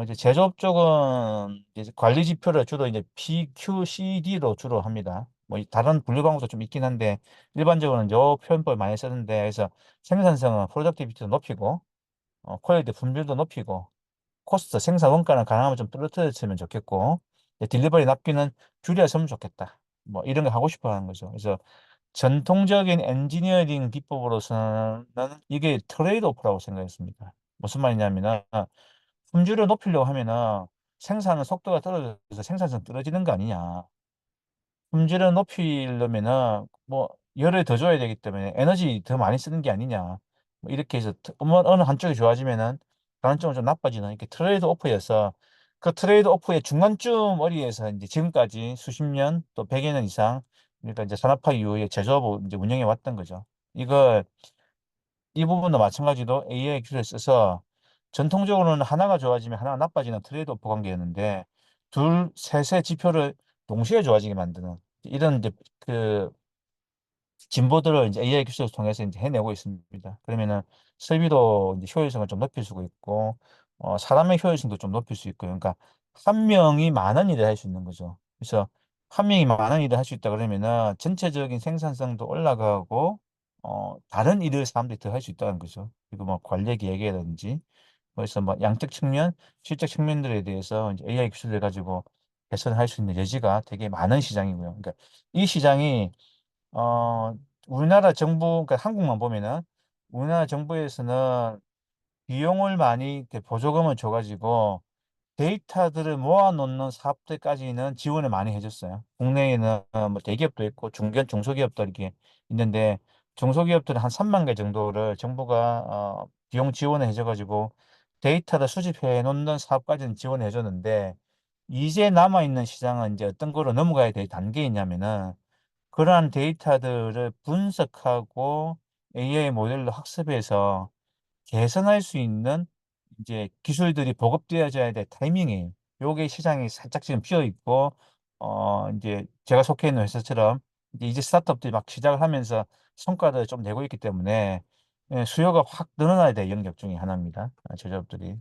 [SPEAKER 2] 이제 제조업 쪽은 이제 관리 지표를 주로 이제 PQCD로 주로 합니다. 뭐 다른 분류 방법도 좀 있긴 한데 일반적으로는 요 표현법을 많이 쓰는데 그래서 생산성은 프로덕티비티도 높이고 퀄리티 품질도 높이고 코스트 생산 원가는 가능하면 좀 떨어뜨렸으면 좋겠고 딜리버리 납기는 줄였으면 좋겠다. 뭐 이런 거 하고 싶어 하는 거죠. 그래서 전통적인 엔지니어링 기법으로서는 이게 트레이드 오프라고 생각했습니다. 무슨 말이냐면은 품질을 높이려고 하면은 생산 속도가 떨어져서 생산성 떨어지는 거 아니냐. 품질을 높이려면은 뭐 열을 더 줘야 되기 때문에 에너지 더 많이 쓰는 게 아니냐. 뭐 이렇게 해서 어느 한쪽이 좋아지면은 다른 쪽은 좀 나빠지는 이렇게 트레이드 오프여서 그 트레이드 오프의 중간쯤 어디에서 이제 지금까지 수십 년 또 100여 년 이상 그러니까 이제 산업화 이후에 제조업을 이제 운영해 왔던 거죠. 이걸 이 부분도 마찬가지로 AI 기술을 써서 전통적으로는 하나가 좋아지면 하나가 나빠지는 트레이드오프 관계였는데 둘, 셋의 지표를 동시에 좋아지게 만드는 이런 이제 그 진보들을 이제 AI 기술을 통해서 이제 해내고 있습니다. 그러면은 설비도 이제 효율성을 좀 높일 수가 있고, 사람의 효율성도 좀 높일 수 있고요. 그러니까 한 명이 많은 일을 할 수 있는 거죠. 그래서 한 명이 많은 일을 할 수 있다 그러면은 전체적인 생산성도 올라가고, 다른 일을 사람들이 더 할 수 있다는 거죠. 그리고 뭐 관리 계획이라든지, 그래서 뭐 양적 측면, 실적 측면들에 대해서 이제 AI 기술을 가지고 개선할 수 있는 여지가 되게 많은 시장이고요. 그러니까 이 시장이 어, 우리나라 정부, 그러니까 한국만 보면은 우리나라 정부에서는 비용을 많이 이렇게 보조금을 줘가지고 데이터들을 모아놓는 사업들까지는 지원을 많이 해줬어요. 국내에는 뭐 대기업도 있고 중소기업도 이렇게 있는데 중소기업들은 한 3만 개 정도를 정부가 비용 지원을 해줘가지고 데이터를 수집해 놓는 사업까지는 지원해 줬는데 이제 남아있는 시장은 이제 어떤 거로 넘어가야 될 단계이냐면은 그러한 데이터들을 분석하고 AI 모델로 학습해서 개선할 수 있는 이제 기술들이 보급되어져야 될 타이밍이에요. 요게 시장이 살짝 지금 비어 있고, 이제 제가 속해 있는 회사처럼 이제 스타트업들이 막 시작을 하면서 성과를 좀 내고 있기 때문에 수요가 확 늘어나야 될 영역 중에 하나입니다. 제조업들이.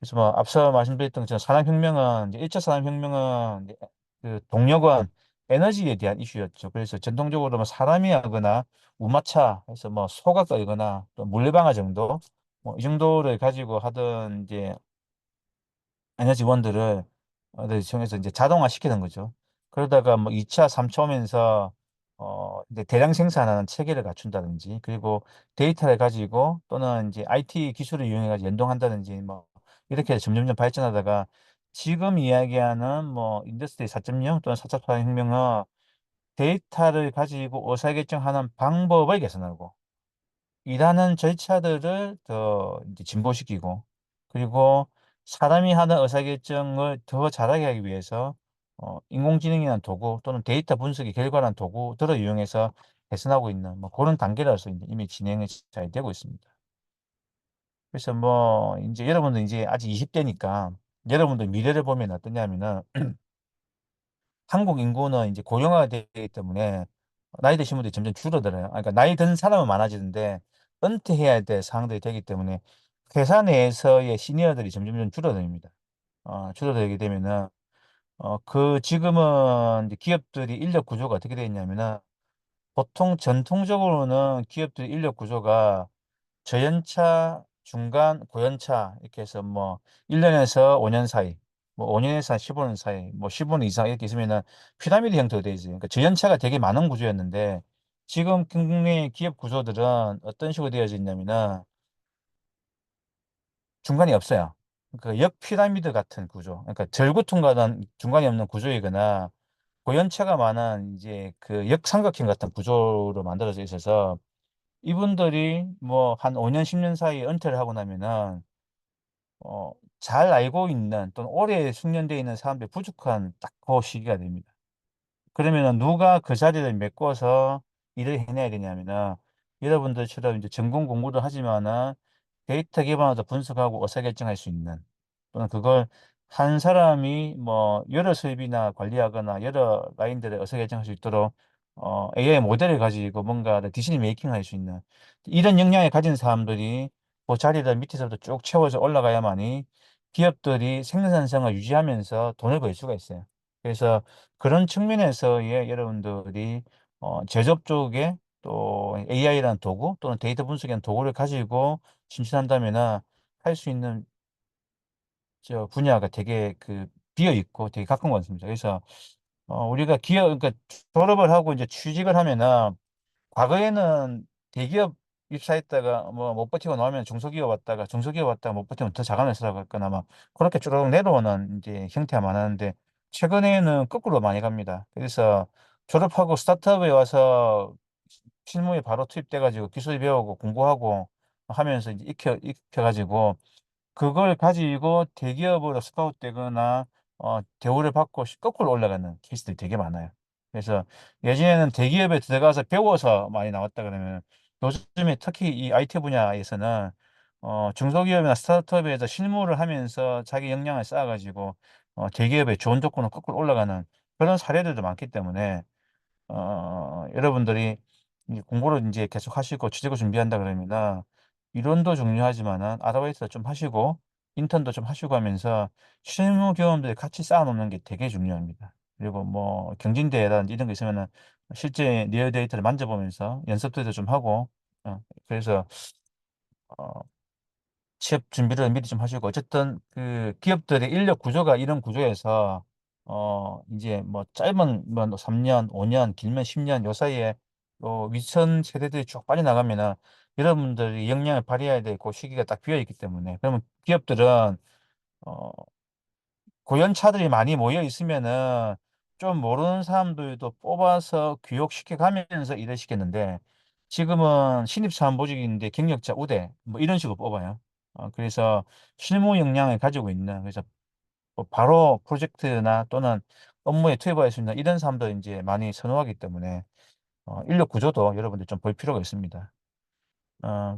[SPEAKER 2] 그래서 뭐 앞서 말씀드렸던 것처럼 산업혁명은 이제 1차 산업혁명은 이제 그 동력은 에너지에 대한 이슈였죠. 그래서 전통적으로 뭐 사람이 하거나 우마차 해서 뭐 소가 끌거나 또 물레방아 정도 뭐 이 정도를 가지고 하던 이제 에너지원들을 정해서 이제 자동화 시키는 거죠. 그러다가 뭐 2차, 3차 오면서 이제 대량 생산하는 체계를 갖춘다든지 그리고 데이터를 가지고 또는 이제 IT 기술을 이용해 가지고 연동한다든지 뭐 이렇게 해서 점점점 발전하다가 지금 이야기하는 뭐 인더스트리 4.0 또는 4차 산업혁명은 데이터를 가지고 의사결정하는 방법을 개선하고 일하는 절차들을 더 이제 진보시키고 그리고 사람이 하는 의사결정을 더 잘하게 하기 위해서 인공지능이라는 도구 또는 데이터 분석의 결과라는 도구들을 이용해서 개선하고 있는 뭐 그런 단계라서 이제 이미 진행이 잘 되고 있습니다. 그래서 뭐 이제 여러분들 이제 아직 20대니까 여러분들 미래를 보면 어떠냐면은 한국 인구는 이제 고령화가 되기 때문에 나이 드신 분들이 점점 줄어들어요. 그러니까 나이 든 사람은 많아지는데 은퇴해야 될 상황들이 되기 때문에 회사 내에서의 시니어들이 점점 줄어듭니다. 줄어들게 되면은 지금은 이제 기업들이 인력 구조가 어떻게 되어 있냐면은 보통 전통적으로는 기업들 인력 구조가 저연차, 중간, 고연차 이렇게 해서 뭐 1년에서 5년 사이, 뭐 5년에서 한 15년 사이, 뭐 15년 이상 이렇게 있으면은 피라미드 형태로 되어 있어요. 그러니까 저연차가 되게 많은 구조였는데 지금 국내 기업 구조들은 어떤 식으로 되어져 있냐면은 중간이 없어요. 그 역 피라미드 같은 구조. 그러니까 절구통과는 중간이 없는 구조이거나 고연차가 많은 이제 그 역삼각형 같은 구조로 만들어져 있어서 이분들이 뭐 한 5년, 10년 사이에 은퇴를 하고 나면은 어, 잘 알고 있는 또는 오래 숙련되어 있는 사람들이 부족한 딱 그 시기가 됩니다. 그러면은 누가 그 자리를 메꿔서 일을 해내야 되냐면은 여러분들처럼 이제 전공 공부도 하지만은 데이터 기반으로 분석하고 의사결정할 수 있는 또는 그걸 한 사람이 뭐 여러 수입이나 관리하거나 여러 라인들을 의사결정할 수 있도록 AI 모델을 가지고 뭔가 디시전 메이킹을 할 수 있는 이런 역량을 가진 사람들이 그 자리를 밑에서부터 쭉 채워서 올라가야만이 기업들이 생산성을 유지하면서 돈을 벌 수가 있어요. 그래서 그런 측면에서의 여러분들이 제조업 쪽에 또 AI라는 도구 또는 데이터 분석이라는 도구를 가지고 진출한다면은 할 수 있는 저 분야가 되게 그 비어 있고 되게 가까운 것 같습니다. 그래서 우리가 그러니까 졸업을 하고 이제 취직을 하면은 과거에는 대기업 입사했다가 뭐 못 버티고 나오면 중소기업 왔다가 중소기업 왔다가 못 버티면 더 작은 회사로 갔거나 막 그렇게 쭉 내려오는 이제 형태가 많았는데 최근에는 거꾸로 많이 갑니다. 그래서 졸업하고 스타트업에 와서 실무에 바로 투입돼 가지고 기술 배우고 공부하고 하면서 이제 익혀가지고 그걸 가지고 대기업으로 스카웃되거나 대우를 받고 거꾸로 올라가는 케이스들이 되게 많아요. 그래서 예전에는 대기업에 들어가서 배워서 많이 나왔다 그러면 요즘에 특히 이 IT 분야에서는 중소기업이나 스타트업에서 실무를 하면서 자기 역량을 쌓아가지고 대기업에 좋은 조건으로 거꾸로 올라가는 그런 사례들도 많기 때문에 여러분들이 이제 공부를 이제 계속 하시고 취직을 준비한다 그러면 이론도 중요하지만은 아르바이트도 좀 하시고 인턴도 좀 하시고 하면서 실무 경험들 같이 쌓아놓는 게 되게 중요합니다. 그리고 뭐 경진대회라든지 이런 거 있으면은 실제 리얼 데이터를 만져보면서 연습들도 좀 하고 그래서 어, 취업 준비를 미리 좀 하시고 어쨌든 그 기업들의 인력 구조가 이런 구조에서 이제 뭐 짧은 뭐 3년, 5년, 길면 10년 요 사이에 윗선 세대들이 쭉 빠져나가면은 여러분들이 역량을 발휘해야 될 그 시기가 딱 비어 있기 때문에 그러면 기업들은 어 고연차들이 많이 모여 있으면은 좀 모르는 사람들도 뽑아서 교육시켜 가면서 일을 시켰는데 지금은 신입사원보직인데 경력자 우대 뭐 이런 식으로 뽑아요. 그래서 실무 역량을 가지고 있는 그래서 뭐 바로 프로젝트나 또는 업무에 투입할 수 있는 이런 사람들 이제 많이 선호하기 때문에 인력 구조도 여러분들 좀 볼 필요가 있습니다.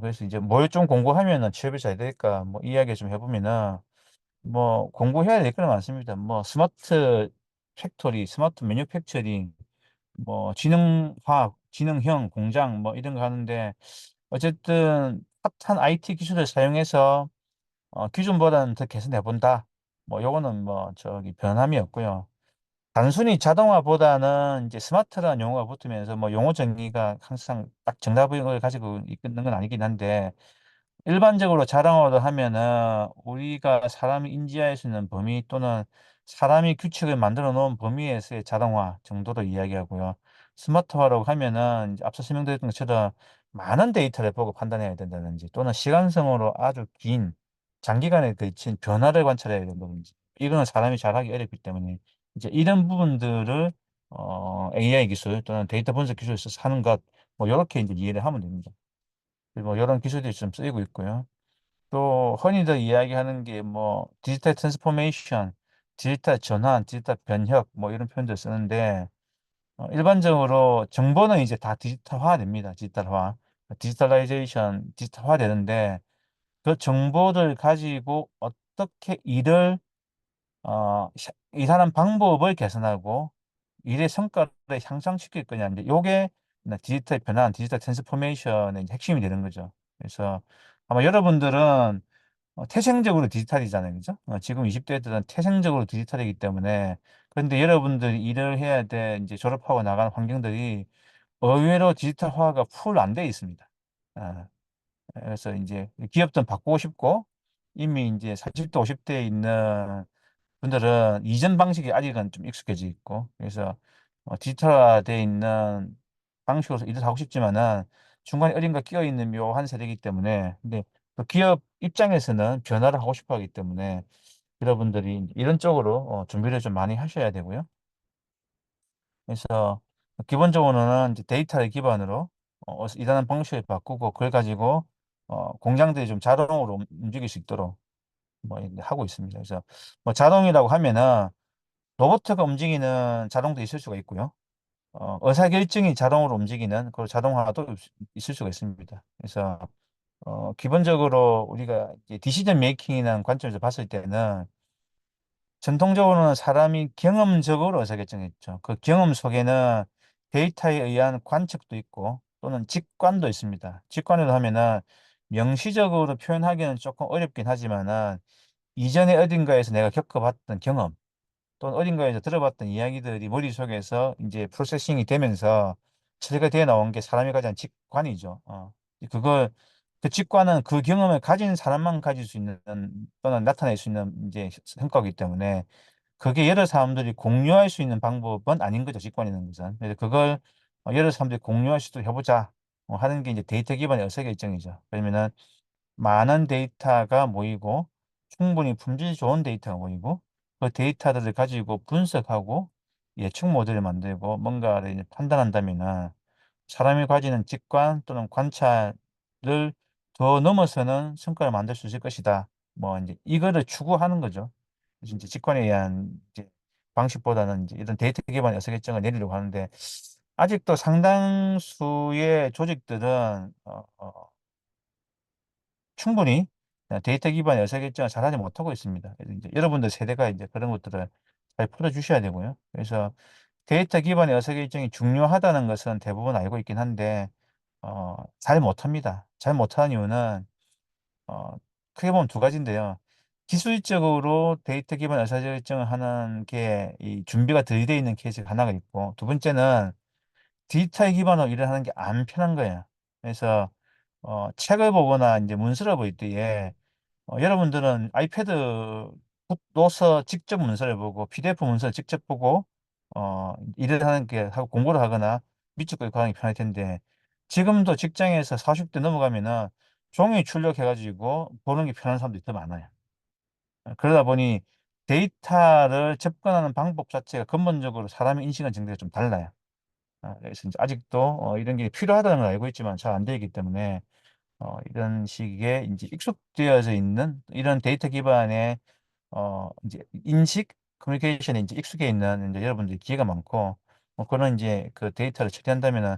[SPEAKER 2] 그래서 이제 뭘 좀 공부하면은 취업이 잘 될까 뭐 이야기 좀 해보면은 뭐 공부해야 될 건 많습니다. 뭐 스마트 팩토리, 스마트 매뉴팩처링, 뭐 지능화학, 지능형 공장 뭐 이런 거 하는데 어쨌든 핫한 IT 기술을 사용해서 기존보다는 더 개선해 본다. 뭐 요거는 뭐 저기 변함이 없고요. 단순히 자동화보다는 이제 스마트라는 용어가 붙으면서 뭐 용어 정의가 항상 딱 정답을 가지고 있는 건 아니긴 한데 일반적으로 자동화를 하면은 우리가 사람이 인지할 수 있는 범위 또는 사람이 규칙을 만들어 놓은 범위에서의 자동화 정도로 이야기하고요. 스마트화라고 하면은 이제 앞서 설명드렸던 것처럼 많은 데이터를 보고 판단해야 된다든지 또는 시간성으로 아주 긴 장기간에 걸친 변화를 관찰해야 된다든지 이거는 사람이 잘하기 어렵기 때문에 이제 이런 부분들을 AI 기술 또는 데이터 분석 기술을 써서 하는 것 뭐 이렇게 이제 이해를 하면 됩니다. 그리고 뭐 이런 기술들이 좀 쓰이고 있고요. 또 흔히들 이야기하는 게 뭐 디지털 트랜스포메이션, 디지털 전환, 디지털 변혁 뭐 이런 표현들 쓰는데 일반적으로 정보는 이제 다 디지털화 됩니다. 디지털화. 디지털라이제이션, 디지털화 되는데 그 정보를 가지고 어떻게 일하는 방법을 개선하고 일의 성과를 향상시킬 거냐. 이제 요게 디지털 변환, 디지털 트랜스포메이션의 이제 핵심이 되는 거죠. 그래서 아마 여러분들은 태생적으로 디지털이잖아요. 그죠? 지금 20대들은 태생적으로 디지털이기 때문에 그런데 여러분들이 일을 해야 돼 이제 졸업하고 나가는 환경들이 의외로 디지털화가 풀 안 돼 있습니다. 아, 그래서 이제 기업도 바꾸고 싶고 이미 이제 40대, 50대에 있는 분들은 이전 방식이 아직은 좀 익숙해져 있고 그래서 디지털화되어 있는 방식으로 일을 하고 싶지만은 중간에 어딘가 끼어 있는 묘한 세대이기 때문에 근데 또 기업 입장에서는 변화를 하고 싶어 하기 때문에 여러분들이 이런 쪽으로 준비를 좀 많이 하셔야 되고요. 그래서 기본적으로는 이제 데이터를 기반으로 일하는 방식을 바꾸고 그걸 가지고 공장들이 좀 자동으로 움직일 수 있도록 뭐 이렇게 하고 있습니다. 그래서 뭐 자동이라고 하면은 로봇가 움직이는 자동도 있을 수가 있고요. 의사결정이 자동으로 움직이는 그 자동화도 있을 수가 있습니다. 그래서 기본적으로 우리가 이제 디시전 메이킹이라는 관점에서 봤을 때는 전통적으로는 사람이 경험적으로 의사결정했죠. 그 경험 속에는 데이터에 의한 관측도 있고 또는 직관도 있습니다. 직관을 하면은 명시적으로 표현하기는 조금 어렵긴 하지만은 이전에 어딘가에서 내가 겪어봤던 경험 또는 어딘가에서 들어봤던 이야기들이 머릿속에서 이제 프로세싱이 되면서 처리가 되어 나온 게 사람이 가진 직관이죠. 그걸 그 직관은 그 경험을 가진 사람만 가질 수 있는 또는 나타낼 수 있는 이제 성과이기 때문에 그게 여러 사람들이 공유할 수 있는 방법은 아닌 거죠. 직관이라는 것은. 그래서 그걸 여러 사람들이 공유할 수도 해보자 하는 게 이제 데이터 기반의 의사결정이죠. 그러면은 많은 데이터가 모이고 충분히 품질 좋은 데이터가 모이고 그 데이터들을 가지고 분석하고 예측 모델을 만들고 뭔가를 이제 판단한다면은 사람이 가지는 직관 또는 관찰을 더 넘어서는 성과를 만들 수 있을 것이다. 뭐 이제 이거를 추구하는 거죠. 그래서 이제 직관에 의한 이제 방식보다는 이제 이런 데이터 기반 의사결정을 내리려고 하는데 아직도 상당수의 조직들은 충분히 데이터 기반 의사결정을 잘하지 못하고 있습니다. 그래서 이제 여러분들 세대가 이제 그런 것들을 잘 풀어주셔야 되고요. 그래서 데이터 기반의 의사결정이 중요하다는 것은 대부분 알고 있긴 한데, 잘 못합니다. 잘 못하는 이유는, 어, 크게 보면 두 가지인데요. 기술적으로 데이터 기반 의사결정을 하는 게 이 준비가 덜 돼 있는 케이스가 하나가 있고, 두 번째는 디지털 기반으로 일을 하는 게 안 편한 거예요. 그래서, 책을 보거나 이제 문서를 볼 때에 여러분들은 아이패드로서 직접 문서를 보고 PDF 문서를 직접 보고 일을 하는 게 하고 공부를 하거나 밑줄 긋고 하는 게 편할 텐데 지금도 직장에서 40대 넘어가면은 종이 출력해가지고 보는 게 편한 사람들이 더 많아요. 그러다 보니 데이터를 접근하는 방법 자체가 근본적으로 사람의 인식한 정도가 좀 달라요. 그래서 이제 아직도 이런 게 필요하다는 걸 알고 있지만 잘 안 되기 때문에 이런 식의 이제 익숙되어져 있는 이런 데이터 기반의 이제 인식 커뮤니케이션에 이제 익숙해 있는 이제 여러분들이 기회가 많고 뭐 그런 이제 그 데이터를 처리한다면은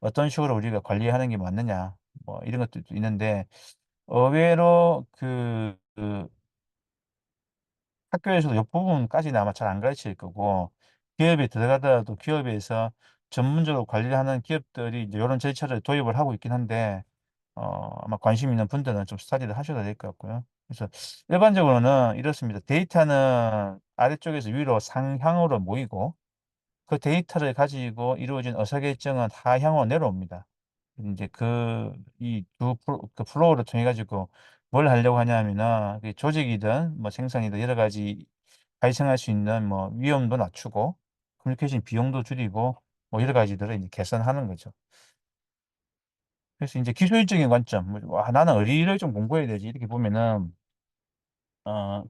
[SPEAKER 2] 어떤 식으로 우리가 관리하는 게 맞느냐 뭐 이런 것들도 있는데 의외로 그 학교에서도 이 부분까지는 아마 잘 안 가르칠 거고 기업에 들어가더라도 기업에서 전문적으로 관리를 하는 기업들이 이제 이런 절차를 도입을 하고 있긴 한데 아마 관심 있는 분들은 좀 스터디를 하셔야 될 것 같고요. 그래서 일반적으로는 이렇습니다. 데이터는 아래쪽에서 위로 상향으로 모이고 그 데이터를 가지고 이루어진 의사결정은 하향으로 내려옵니다. 이제 이 그 플로우를 통해 가지고 뭘 하려고 하냐면은 그 조직이든 뭐 생산이든 여러 가지 발생할 수 있는 뭐 위험도 낮추고 커뮤니케이션 비용도 줄이고 뭐 여러 가지들을 이제 개선하는 거죠. 그래서 이제 기술적인 관점, 뭐, 와, 나는 어디를 좀 공부해야 되지? 이렇게 보면은,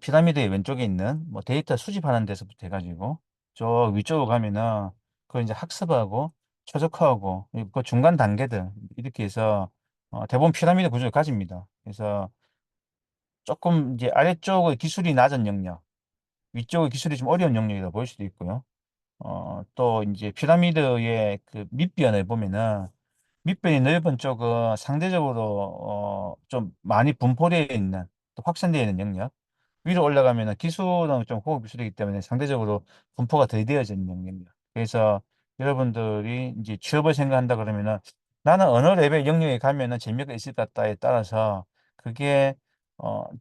[SPEAKER 2] 피라미드의 왼쪽에 있는 뭐 데이터 수집하는 데서부터 해가지고, 저 위쪽으로 가면은, 그걸 이제 학습하고, 최적화하고, 그리고 그 중간 단계들, 이렇게 해서, 대부분 피라미드 구조를 가집니다. 그래서 조금 이제 아래쪽의 기술이 낮은 영역, 위쪽의 기술이 좀 어려운 영역이라 보일 수도 있고요. 또 이제 피라미드의 그 밑변을 보면은, 밑변이 넓은 쪽은 상대적으로 좀 많이 분포되어 있는 또 확산되어 있는 영역 위로 올라가면은 기술은 좀 고급 기술이기 때문에 상대적으로 분포가 덜 되어져 있는 영역입니다. 그래서 여러분들이 이제 취업을 생각한다 그러면은 나는 어느 레벨 영역에 가면은 재미가 있을 것 같다에 따라서 그게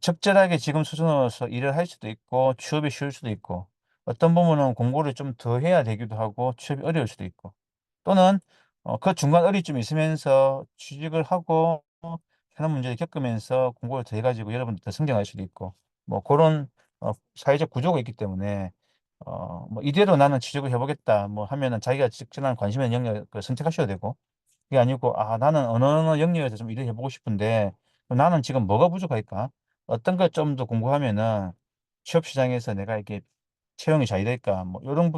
[SPEAKER 2] 적절하게 지금 수준으로서 일을 할 수도 있고 취업이 쉬울 수도 있고 어떤 부분은 공부를 좀 더 해야 되기도 하고 취업이 어려울 수도 있고 또는 그 중간 어리쯤 있으면서 취직을 하고 현업 문제를 겪으면서 공부를 더 해가지고 여러분들 더 성장할 수도 있고 뭐 그런 사회적 구조가 있기 때문에 뭐 이대로 나는 취직을 해보겠다 뭐 하면은 자기가 직전한 관심 있는 영역을 선택하셔야 되고 그게 아니고 아 나는 어느 영역에서 좀 일을 해보고 싶은데 그럼 나는 지금 뭐가 부족할까? 어떤 걸 좀 더 공부하면은 취업 시장에서 내가 이렇게 채용이 잘 될까? 뭐 이런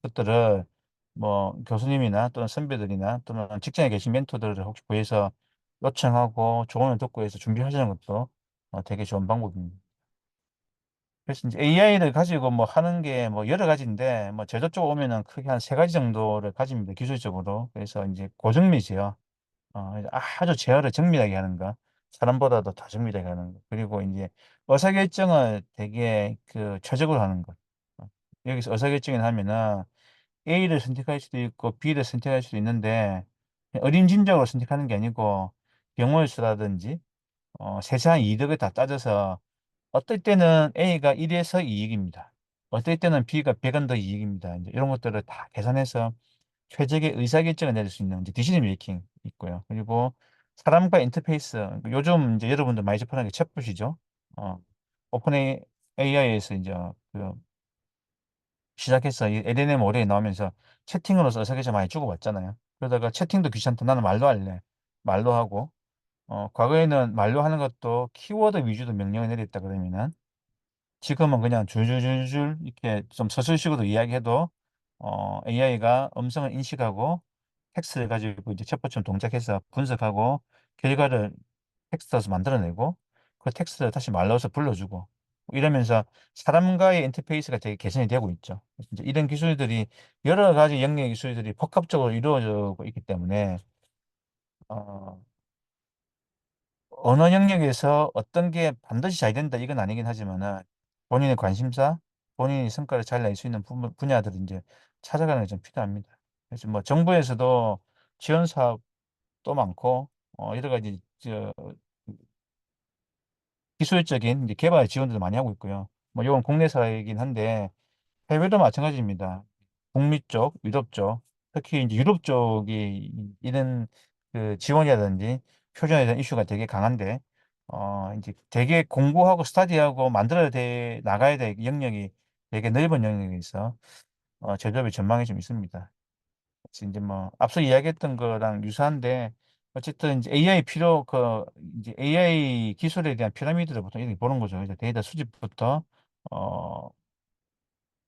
[SPEAKER 2] 것들을 뭐 교수님이나 또는 선배들이나 또는 직장에 계신 멘토들을 혹시 구해서 요청하고 조언을 듣고 해서 준비하시는 것도 되게 좋은 방법입니다. 그래서 이제 AI를 가지고 뭐 하는 게 뭐 여러 가지인데 뭐 제도 쪽 오면은 크게 한 세 가지 정도를 가집니다. 기술적으로. 그래서 이제 고정미지요. 이제 아주 제어를 정밀하게 하는 거. 사람보다도 더 정밀하게 하는 거. 그리고 이제 의사결정을 되게 그 최적으로 하는 것. 여기서 의사결정을 하면은 A를 선택할 수도 있고 B를 선택할 수도 있는데 그냥 어림짐작으로 선택하는 게 아니고 경우의 수라든지 세세한 이득을 다 따져서 어떨 때는 A가 1에서 이익입니다. 어떨 때는 B가 100원 더 이익입니다. 이제 이런 것들을 다 계산해서 최적의 의사결정을 내릴 수 있는 이제 디시전 메이킹 있고요. 그리고 사람과 인터페이스 요즘 이제 여러분들 많이 접하는 게 챗봇이죠. 어, 오픈 AI에서 이제 그 시작해서 이 LLM 어뢰에 나오면서 채팅으로서 의사결정 많이 주고받잖아요. 그러다가 채팅도 귀찮다. 나는 말로 할래. 말로 하고 과거에는 말로 하는 것도 키워드 위주로 명령을 내렸다 그러면은 지금은 그냥 줄줄줄줄 이렇게 좀 서술식으로 이야기해도 AI가 음성을 인식하고 텍스트를 가지고 이제 챗봇처럼 동작해서 분석하고 결과를 텍스트에서 만들어내고 그 텍스트를 다시 말로서 불러주고 이러면서 사람과의 인터페이스가 되게 개선이 되고 있죠. 그래서 이제 이런 기술들이 여러 가지 영역의 기술들이 복합적으로 이루어지고 있기 때문에 어, 언어 영역에서 어떤 게 반드시 잘 된다 이건 아니긴 하지만은 본인의 관심사, 본인이 성과를 잘 낼 수 있는 분야들을 이제 찾아가는 게 좀 필요합니다. 그래서 뭐 정부에서도 지원 사업도 많고 여러 가지 기술적인 이제 개발 지원들도 많이 하고 있고요. 뭐 이건 국내사이긴 한데 해외도 마찬가지입니다. 북미 쪽, 유럽 쪽, 특히 이제 유럽 쪽이 이런 그 지원이라든지 표준에 대한 이슈가 되게 강한데, 이제 되게 공부하고 스터디하고 만들어야 돼, 나가야 될 영역이 되게 넓은 영역에 있어, 제조업의 전망이 좀 있습니다. 그래서 이제 뭐, 앞서 이야기했던 거랑 유사한데, 어쨌든 이제 AI 이제 AI 기술에 대한 피라미드를 보통 이렇게 보는 거죠. 이제 데이터 수집부터, 어,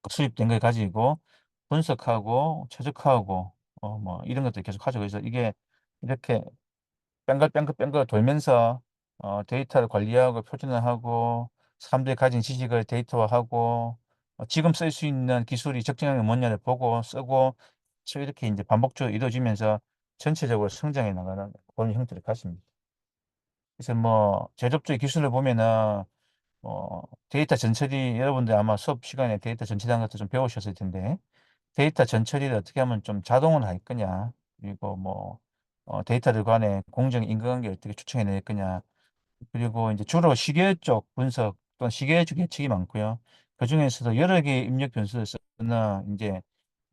[SPEAKER 2] 수입된 걸 가지고 분석하고 최적화하고 뭐 이런 것들 계속 하죠. 그래서 이게 이렇게 뺑글뺑글 돌면서 데이터를 관리하고 표준화하고 사람들이 가진 지식을 데이터화하고 지금 쓸 수 있는 기술이 적정한 게 뭐냐를 보고 쓰고 이렇게 이제 반복적으로 이루어지면서 전체적으로 성장해 나가는 그런 형태를 갖습니다. 그래서 뭐 제조업적 기술을 보면은 데이터 전처리 여러분들 아마 수업 시간에 데이터 전처리하는 것도 좀 배우셨을 텐데 데이터 전처리를 어떻게 하면 좀 자동으로 할 거냐 그리고 뭐 데이터를 간에 공정 인과관계 어떻게 추정해낼 거냐 그리고 이제 주로 시계 쪽 분석 또는 시계 쪽 예측이 많고요. 그중에서도 여러 개의 입력 변수를 쓰는 이제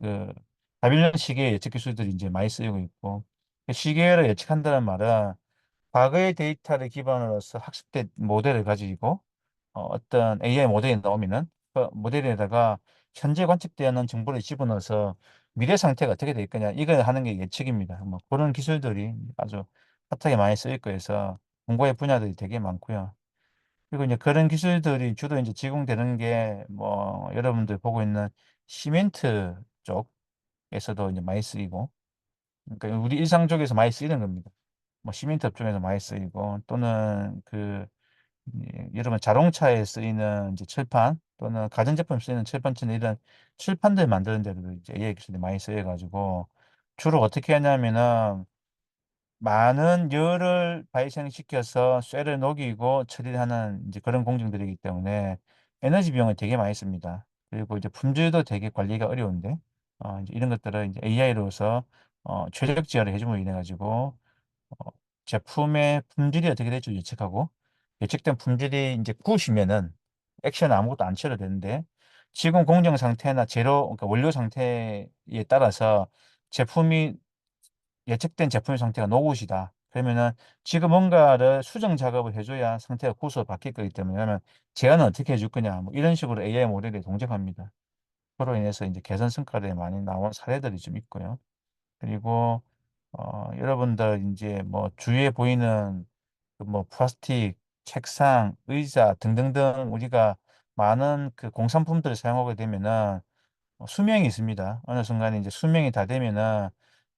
[SPEAKER 2] 그 바빌론 시계 예측 기술들이 이제 많이 쓰이고 있고 그 시계를 예측한다는 말은 과거의 데이터를 기반으로 해서 학습된 모델을 가지고 어떤 AI 모델이 나오면은 그 모델에다가 현재 관측되는 정보를 집어넣어서 미래 상태가 어떻게 될 거냐 이걸 하는 게 예측입니다. 뭐 그런 기술들이 아주 핫하게 많이 쓰일 거여서 공부의 분야들이 되게 많고요. 그리고 이제 그런 기술들이 주로 이제 제공되는 게 뭐 여러분들 보고 있는 시멘트 쪽에서도 이제 많이 쓰이고 그러니까 우리 일상 쪽에서 많이 쓰이는 겁니다. 뭐 시멘트 업종에서 많이 쓰이고 또는 여러분 자동차에 쓰이는 이제 철판 또는 가전제품 쓰이는 철판처럼 이런 철판들 만드는 데도 이제 AI 기술이 많이 쓰여가지고 주로 어떻게 하냐면은 많은 열을 발생시켜서 쇠를 녹이고 처리를 하는 이제 그런 공정들이기 때문에 에너지 비용을 되게 많이 씁니다. 그리고 이제 품질도 되게 관리가 어려운데 이제 이런 것들을 이제 AI로서 최적 제어를 해줌으로 인해 가지고 어, 제품의 품질이 어떻게 될지 예측하고 예측된 품질이 이제 90이면은 액션 아무것도 안 쳐도 되는데 지금 공정 상태나 재료, 그러니까 원료 상태에 따라서 제품이 예측된 제품의 상태가 노굿이다. 그러면은 지금 뭔가를 수정 작업을 해줘야 상태가 고수가 바뀔 거기 때문에 그러면 제안은 어떻게 해줄 거냐 뭐 이런 식으로 AI 모델이 동작합니다. 그로 인해서 이제 개선 성과들이 많이 나온 사례들이 좀 있고요. 그리고 여러분들 이제 뭐 주위에 보이는 그뭐 플라스틱, 책상, 의자 등등등 우리가 많은 그 공산품들을 사용하게 되면은 수명이 있습니다. 어느 순간에 이제 수명이 다 되면은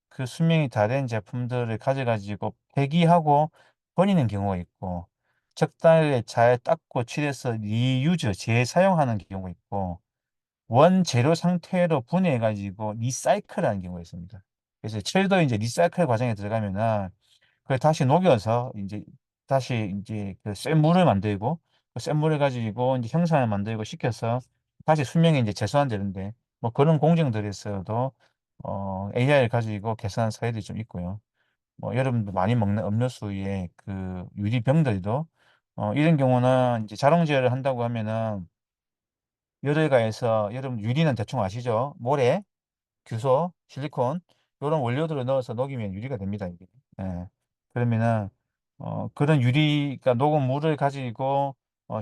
[SPEAKER 2] 그 수명이 다 된 제품들을 가져가지고 폐기하고 버리는 경우가 있고 적당하게 잘 닦고 칠해서 리유즈, 재사용하는 경우가 있고 원재료 상태로 분해해가지고 리사이클하는 경우가 있습니다. 그래서 철도 이제 리사이클 과정에 들어가면은 그걸 다시 녹여서 이제 다시 이제 그 센 물을 만들고 그센 물을 가지고 이제 형상을 만들고 시켜서 다시 수명이 이제 재소환되는데 뭐 그런 공정들에서도 AI를 가지고 개선한 사례들이 좀 있고요. 뭐 여러분도 많이 먹는 음료수의 그 유리병들도 이런 경우는 이제 자동 제어를 한다고 하면은 열을 가해서 여러분 유리는 대충 아시죠? 모래, 규소, 실리콘 이런 원료들을 넣어서 녹이면 유리가 됩니다. 이게. 예. 그러면은 그런 유리가 녹은 물을 가지고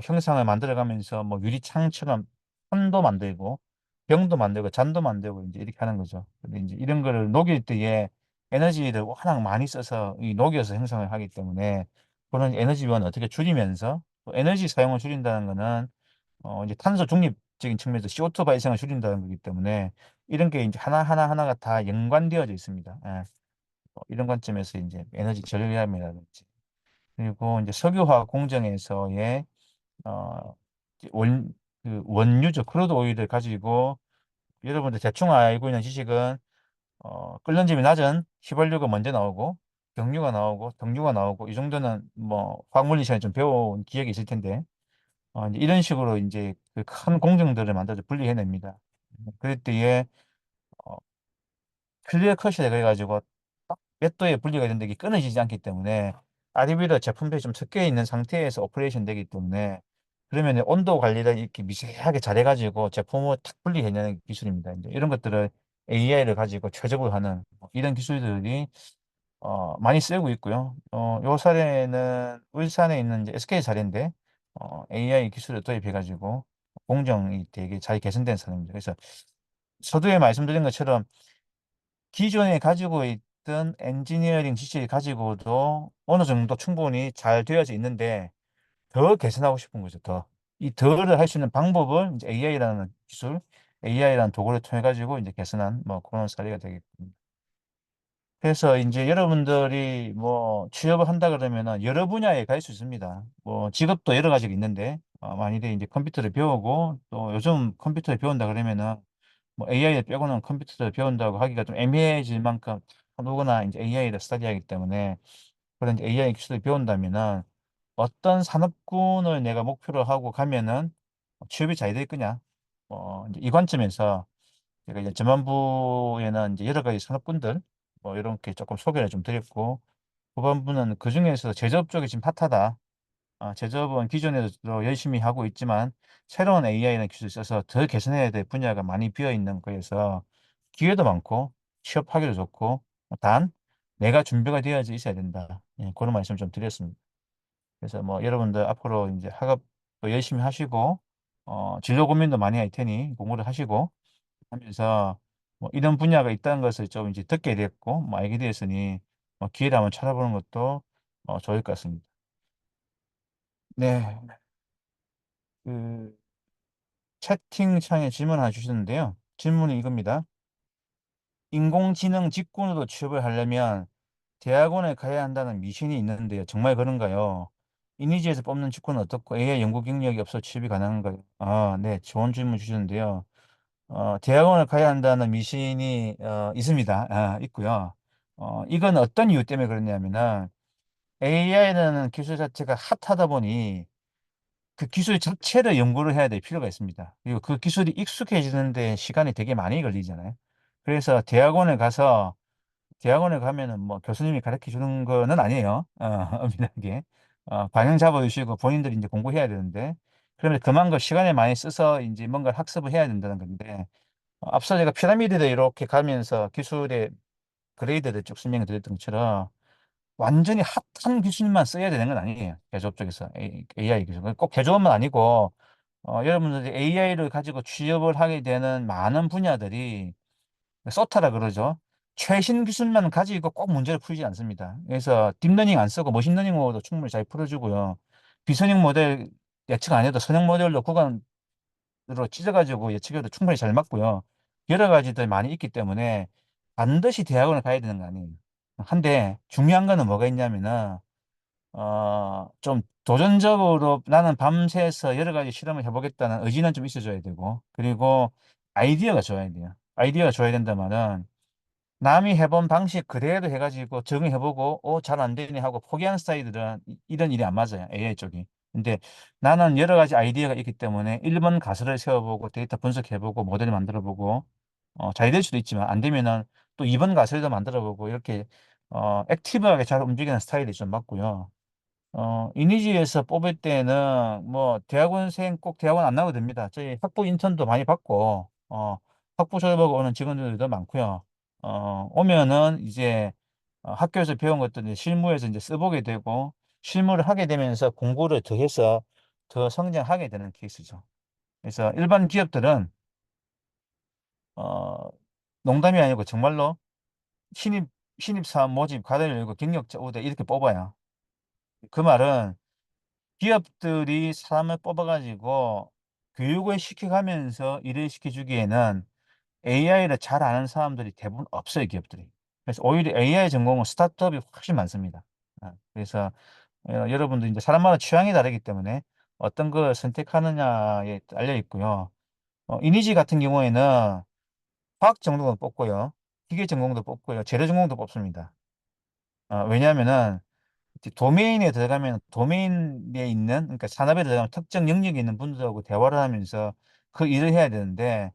[SPEAKER 2] 형상을 만들어가면서 뭐 유리창처럼 판도 만들고 병도 만들고 잔도 만들고 이제 이렇게 하는 거죠. 근데 이제 이런 거를 녹일 때에 에너지를 워낙 많이 써서 이 녹여서 형성을 하기 때문에 그런 에너지 비용을 어떻게 줄이면서 또 에너지 사용을 줄인다는 거는 이제 탄소 중립적인 측면에서 CO2 발생을 줄인다는 거기 때문에 이런 게 이제 하나가 다 연관되어져 있습니다. 예. 이런 관점에서 이제 에너지 절감이라든지 그리고 이제 석유화학 공정에서의 이제 그 원유죠. 크루드 오일을 가지고 여러분들 대충 알고 있는 지식은 끓는집이 낮은 휘발유가 먼저 나오고 경유가 나오고 정유가 나오고 이 정도는 뭐 화학물리 시간에 좀 배워온 기억이 있을 텐데 이제 이런 식으로 이제 그 큰 공정들을 만들어서 분리해냅니다. 그럴 때에 어, 클리어 컷이라 그래가지고 딱 몇 도에 분리가 되는데 이게 끊어지지 않기 때문에 REB로 제품들이 좀 섞여 있는 상태에서 오퍼레이션 되기 때문에 그러면 온도 관리를 이렇게 미세하게 잘해가지고 제품을 탁 분리해내는 기술입니다. 이제 이런 것들을 AI를 가지고 최적으로 하는 뭐 이런 기술들이 많이 쓰이고 있고요. 요 사례는 울산에 있는 이제 SK 사례인데 AI 기술을 도입해가지고 공정이 되게 잘 개선된 사례입니다. 그래서 서두에 말씀드린 것처럼 기존에 가지고 있던 엔지니어링 지식을 가지고도 어느 정도 충분히 잘 되어져 있는데 더 개선하고 싶은 거죠. 더. 이 더를 할 수 있는 방법을 이제 AI라는 기술, AI라는 도구를 통해 가지고 이제 개선한 뭐 그런 사례가 되겠습니다. 그래서 이제 여러분들이 뭐 취업을 한다 그러면은 여러 분야에 갈 수 있습니다. 뭐 직업도 여러 가지가 있는데 만일에 이제 컴퓨터를 배우고 또 요즘 컴퓨터를 배운다 그러면은 뭐 AI를 빼고는 컴퓨터를 배운다고 하기가 좀 애매해질 만큼 누구나 이제 AI를 스터디하기 때문에 그런 이제 AI 기술을 배운다면은 어떤 산업군을 내가 목표로 하고 가면은 취업이 잘 될 거냐? 이제 이 관점에서 제가 이제 전반부에는 이제 여러 가지 산업군들 뭐 이렇게 조금 소개를 좀 드렸고 후반부는 그 중에서 제조업 쪽이 지금 핫하다. 제조업은 기존에도 열심히 하고 있지만 새로운 AI라는 기술을 써서 더 개선해야 될 분야가 많이 비어 있는 거여서 기회도 많고 취업하기도 좋고 단 내가 준비가 되어져 있어야 된다. 예, 그런 말씀 좀 드렸습니다. 그래서 뭐 여러분들 앞으로 이제 학업도 열심히 하시고 진로 고민도 많이 할 테니 공부를 하시고 하면서 뭐 이런 분야가 있다는 것을 좀 이제 듣게 됐고 뭐 알게 되었으니 뭐 기회를 한번 찾아보는 것도 좋을 것 같습니다. 네. 그 채팅창에 질문 하나 주셨는데요. 질문이 이겁니다. 인공지능 직군으로 취업을 하려면 대학원에 가야 한다는 미신이 있는데요. 정말 그런가요? 이니지에서 뽑는 직군은 어떻고 AI 연구 경력이 없어 취업이 가능한가요? 네. 좋은 질문 주셨는데요. 대학원을 가야 한다는 미신이 있습니다. 있고요. 이건 어떤 이유 때문에 그러냐면은 AI라는 기술 자체가 핫하다 보니 그 기술 자체를 연구를 해야 될 필요가 있습니다. 그리고 그 기술이 익숙해지는데 시간이 되게 많이 걸리잖아요. 그래서 대학원에 가면은 뭐 교수님이 가르쳐 주는 거는 아니에요. 엄밀하게. 방향 잡아주시고 본인들이 이제 공부해야 되는데, 그러면 그만큼 시간을 많이 써서 이제 뭔가 학습을 해야 된다는 건데, 앞서 제가 피라미드를 이렇게 가면서 기술의 그레이드를 쭉 설명해 드렸던 것처럼 완전히 핫한 기술만 써야 되는 건 아니에요. 개조업 쪽에서 AI 기술. 꼭 개조업만 아니고 여러분들이 AI를 가지고 취업을 하게 되는 많은 분야들이 소타라 그러죠. 최신 기술만 가지고 꼭 문제를 풀지 않습니다. 그래서 딥러닝 안 쓰고 머신러닝으로도 충분히 잘 풀어주고요. 비선형 모델 예측 안 해도 선형 모델로 구간으로 찢어가지고 예측해도 충분히 잘 맞고요. 여러 가지들 많이 있기 때문에 반드시 대학원을 가야 되는 거 아니에요. 한데 중요한 거는 뭐가 있냐면은 좀 도전적으로 나는 밤새서 여러 가지 실험을 해보겠다는 의지는 좀 있어줘야 되고, 그리고 아이디어가 좋아야 돼요. 아이디어가 좋아야 된다 말은 남이 해본 방식 그대로 해가지고 적용해보고, 잘 안 되네 하고 포기하는 스타일들은 이런 일이 안 맞아요. AI 쪽이. 근데 나는 여러 가지 아이디어가 있기 때문에 1번 가설을 세워보고 데이터 분석해보고 모델을 만들어보고, 잘 될 수도 있지만 안 되면은 또 2번 가설도 만들어보고 이렇게, 액티브하게 잘 움직이는 스타일이 좀 맞고요. 이니지에서 뽑을 때는 뭐 대학원생 꼭 대학원 안 나와도 됩니다. 저희 학부 인턴도 많이 받고, 학부 졸업하고 오는 직원들도 많고요. 오면은 이제 학교에서 배운 것들 이제 실무에서 이제 써보게 되고, 실무를 하게 되면서 공부를 더 해서 더 성장하게 되는 케이스죠. 그래서 일반 기업들은 어, 농담이 아니고 정말로 신입 신입사원 모집 과대를 열고 경력자 우대 이렇게 뽑아요. 그 말은 기업들이 사람을 뽑아가지고 교육을 시켜가면서 일을 시켜주기에는 AI를 잘 아는 사람들이 대부분 없어요, 기업들이. 그래서 오히려 AI 전공은 스타트업이 훨씬 많습니다. 그래서 여러분들 이제 사람마다 취향이 다르기 때문에 어떤 걸 선택하느냐에 달려 있고요. 이니지 같은 경우에는 과학 전공도 뽑고요. 기계 전공도 뽑고요. 재료 전공도 뽑습니다. 왜냐하면은 이제 도메인에 들어가면 도메인에 있는, 그러니까 산업에 들어가면 특정 영역에 있는 분들하고 대화를 하면서 그 일을 해야 되는데,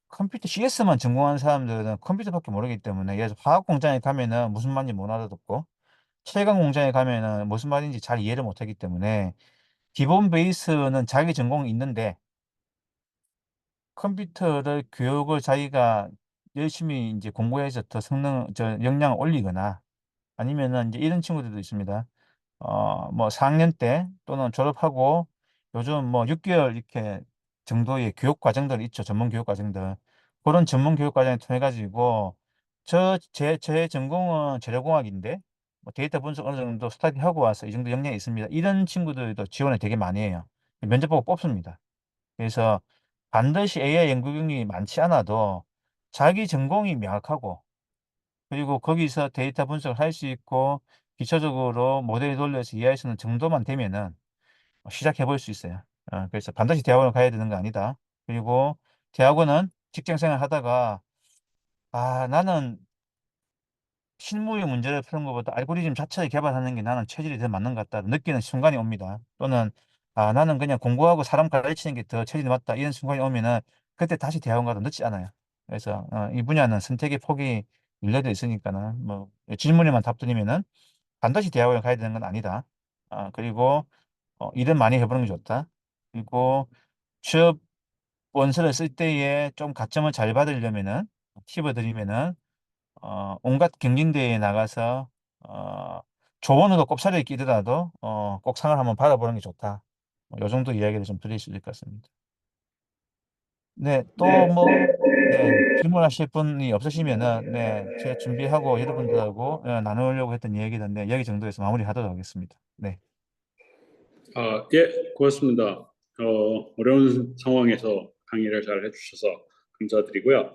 [SPEAKER 2] 컴퓨터 CS만 전공한 사람들은 컴퓨터밖에 모르기 때문에, 예를 들어 화학 공장에 가면은 무슨 말인지 못 알아듣고, 철강 공장에 가면은 무슨 말인지 잘 이해를 못하기 때문에, 기본 베이스는 자기 전공이 있는데 컴퓨터를 교육을 자기가 열심히 이제 공부해서 더 역량을 올리거나, 아니면은 이제 이런 친구들도 있습니다. 뭐 4학년 때 또는 졸업하고 요즘 뭐 6개월 이렇게 정도의 교육 과정들이 있죠. 전문 교육 과정들. 그런 전문 교육 과정을 통해 가지고 제 전공은 재료공학인데 뭐 데이터 분석 어느 정도 스터디하고 와서 이 정도 역량이 있습니다. 이런 친구들도 지원을 되게 많이 해요. 면접 보고 뽑습니다. 그래서 반드시 AI 연구 경력이 많지 않아도 자기 전공이 명확하고, 그리고 거기서 데이터 분석을 할 수 있고 기초적으로 모델 돌려서 이해할 수 있는 정도만 되면은 시작해 볼 수 있어요. 그래서 반드시 대학원을 가야 되는 거 아니다. 그리고 대학원은 직장 생활 하다가 나는 실무의 문제를 푸는 것보다 알고리즘 자체를 개발하는 게 나는 체질이 더 맞는 것 같다 느끼는 순간이 옵니다. 또는 나는 그냥 공부하고 사람 가르치는 게 더 체질이 맞다 이런 순간이 오면은 그때 다시 대학원 가도 늦지 않아요. 그래서 이 분야는 선택의 폭이 열려져 있으니까는 뭐 질문에만 답 드리면은 반드시 대학원을 가야 되는 건 아니다. 그리고 일은 많이 해보는 게 좋다. 그리고 취업 원서를 쓸 때에 좀 가점을 잘 받으려면은 팁을 드리면은 온갖 경진대회에 나가서 조언으로 꼽사리를 끼더라도 꼭 상을 한번 받아보는 게 좋다. 요 정도 이야기를 좀 드릴 수 있을 것 같습니다. 네, 또 뭐, 네, 질문하실 분이 없으시면은, 네, 제가 준비하고 여러분들하고 나누려고 했던 이야기인데, 여기 정도에서 마무리하도록 하겠습니다. 네.
[SPEAKER 1] 예, 고맙습니다. 어려운 상황에서 강의를 잘 해주셔서 감사드리고요.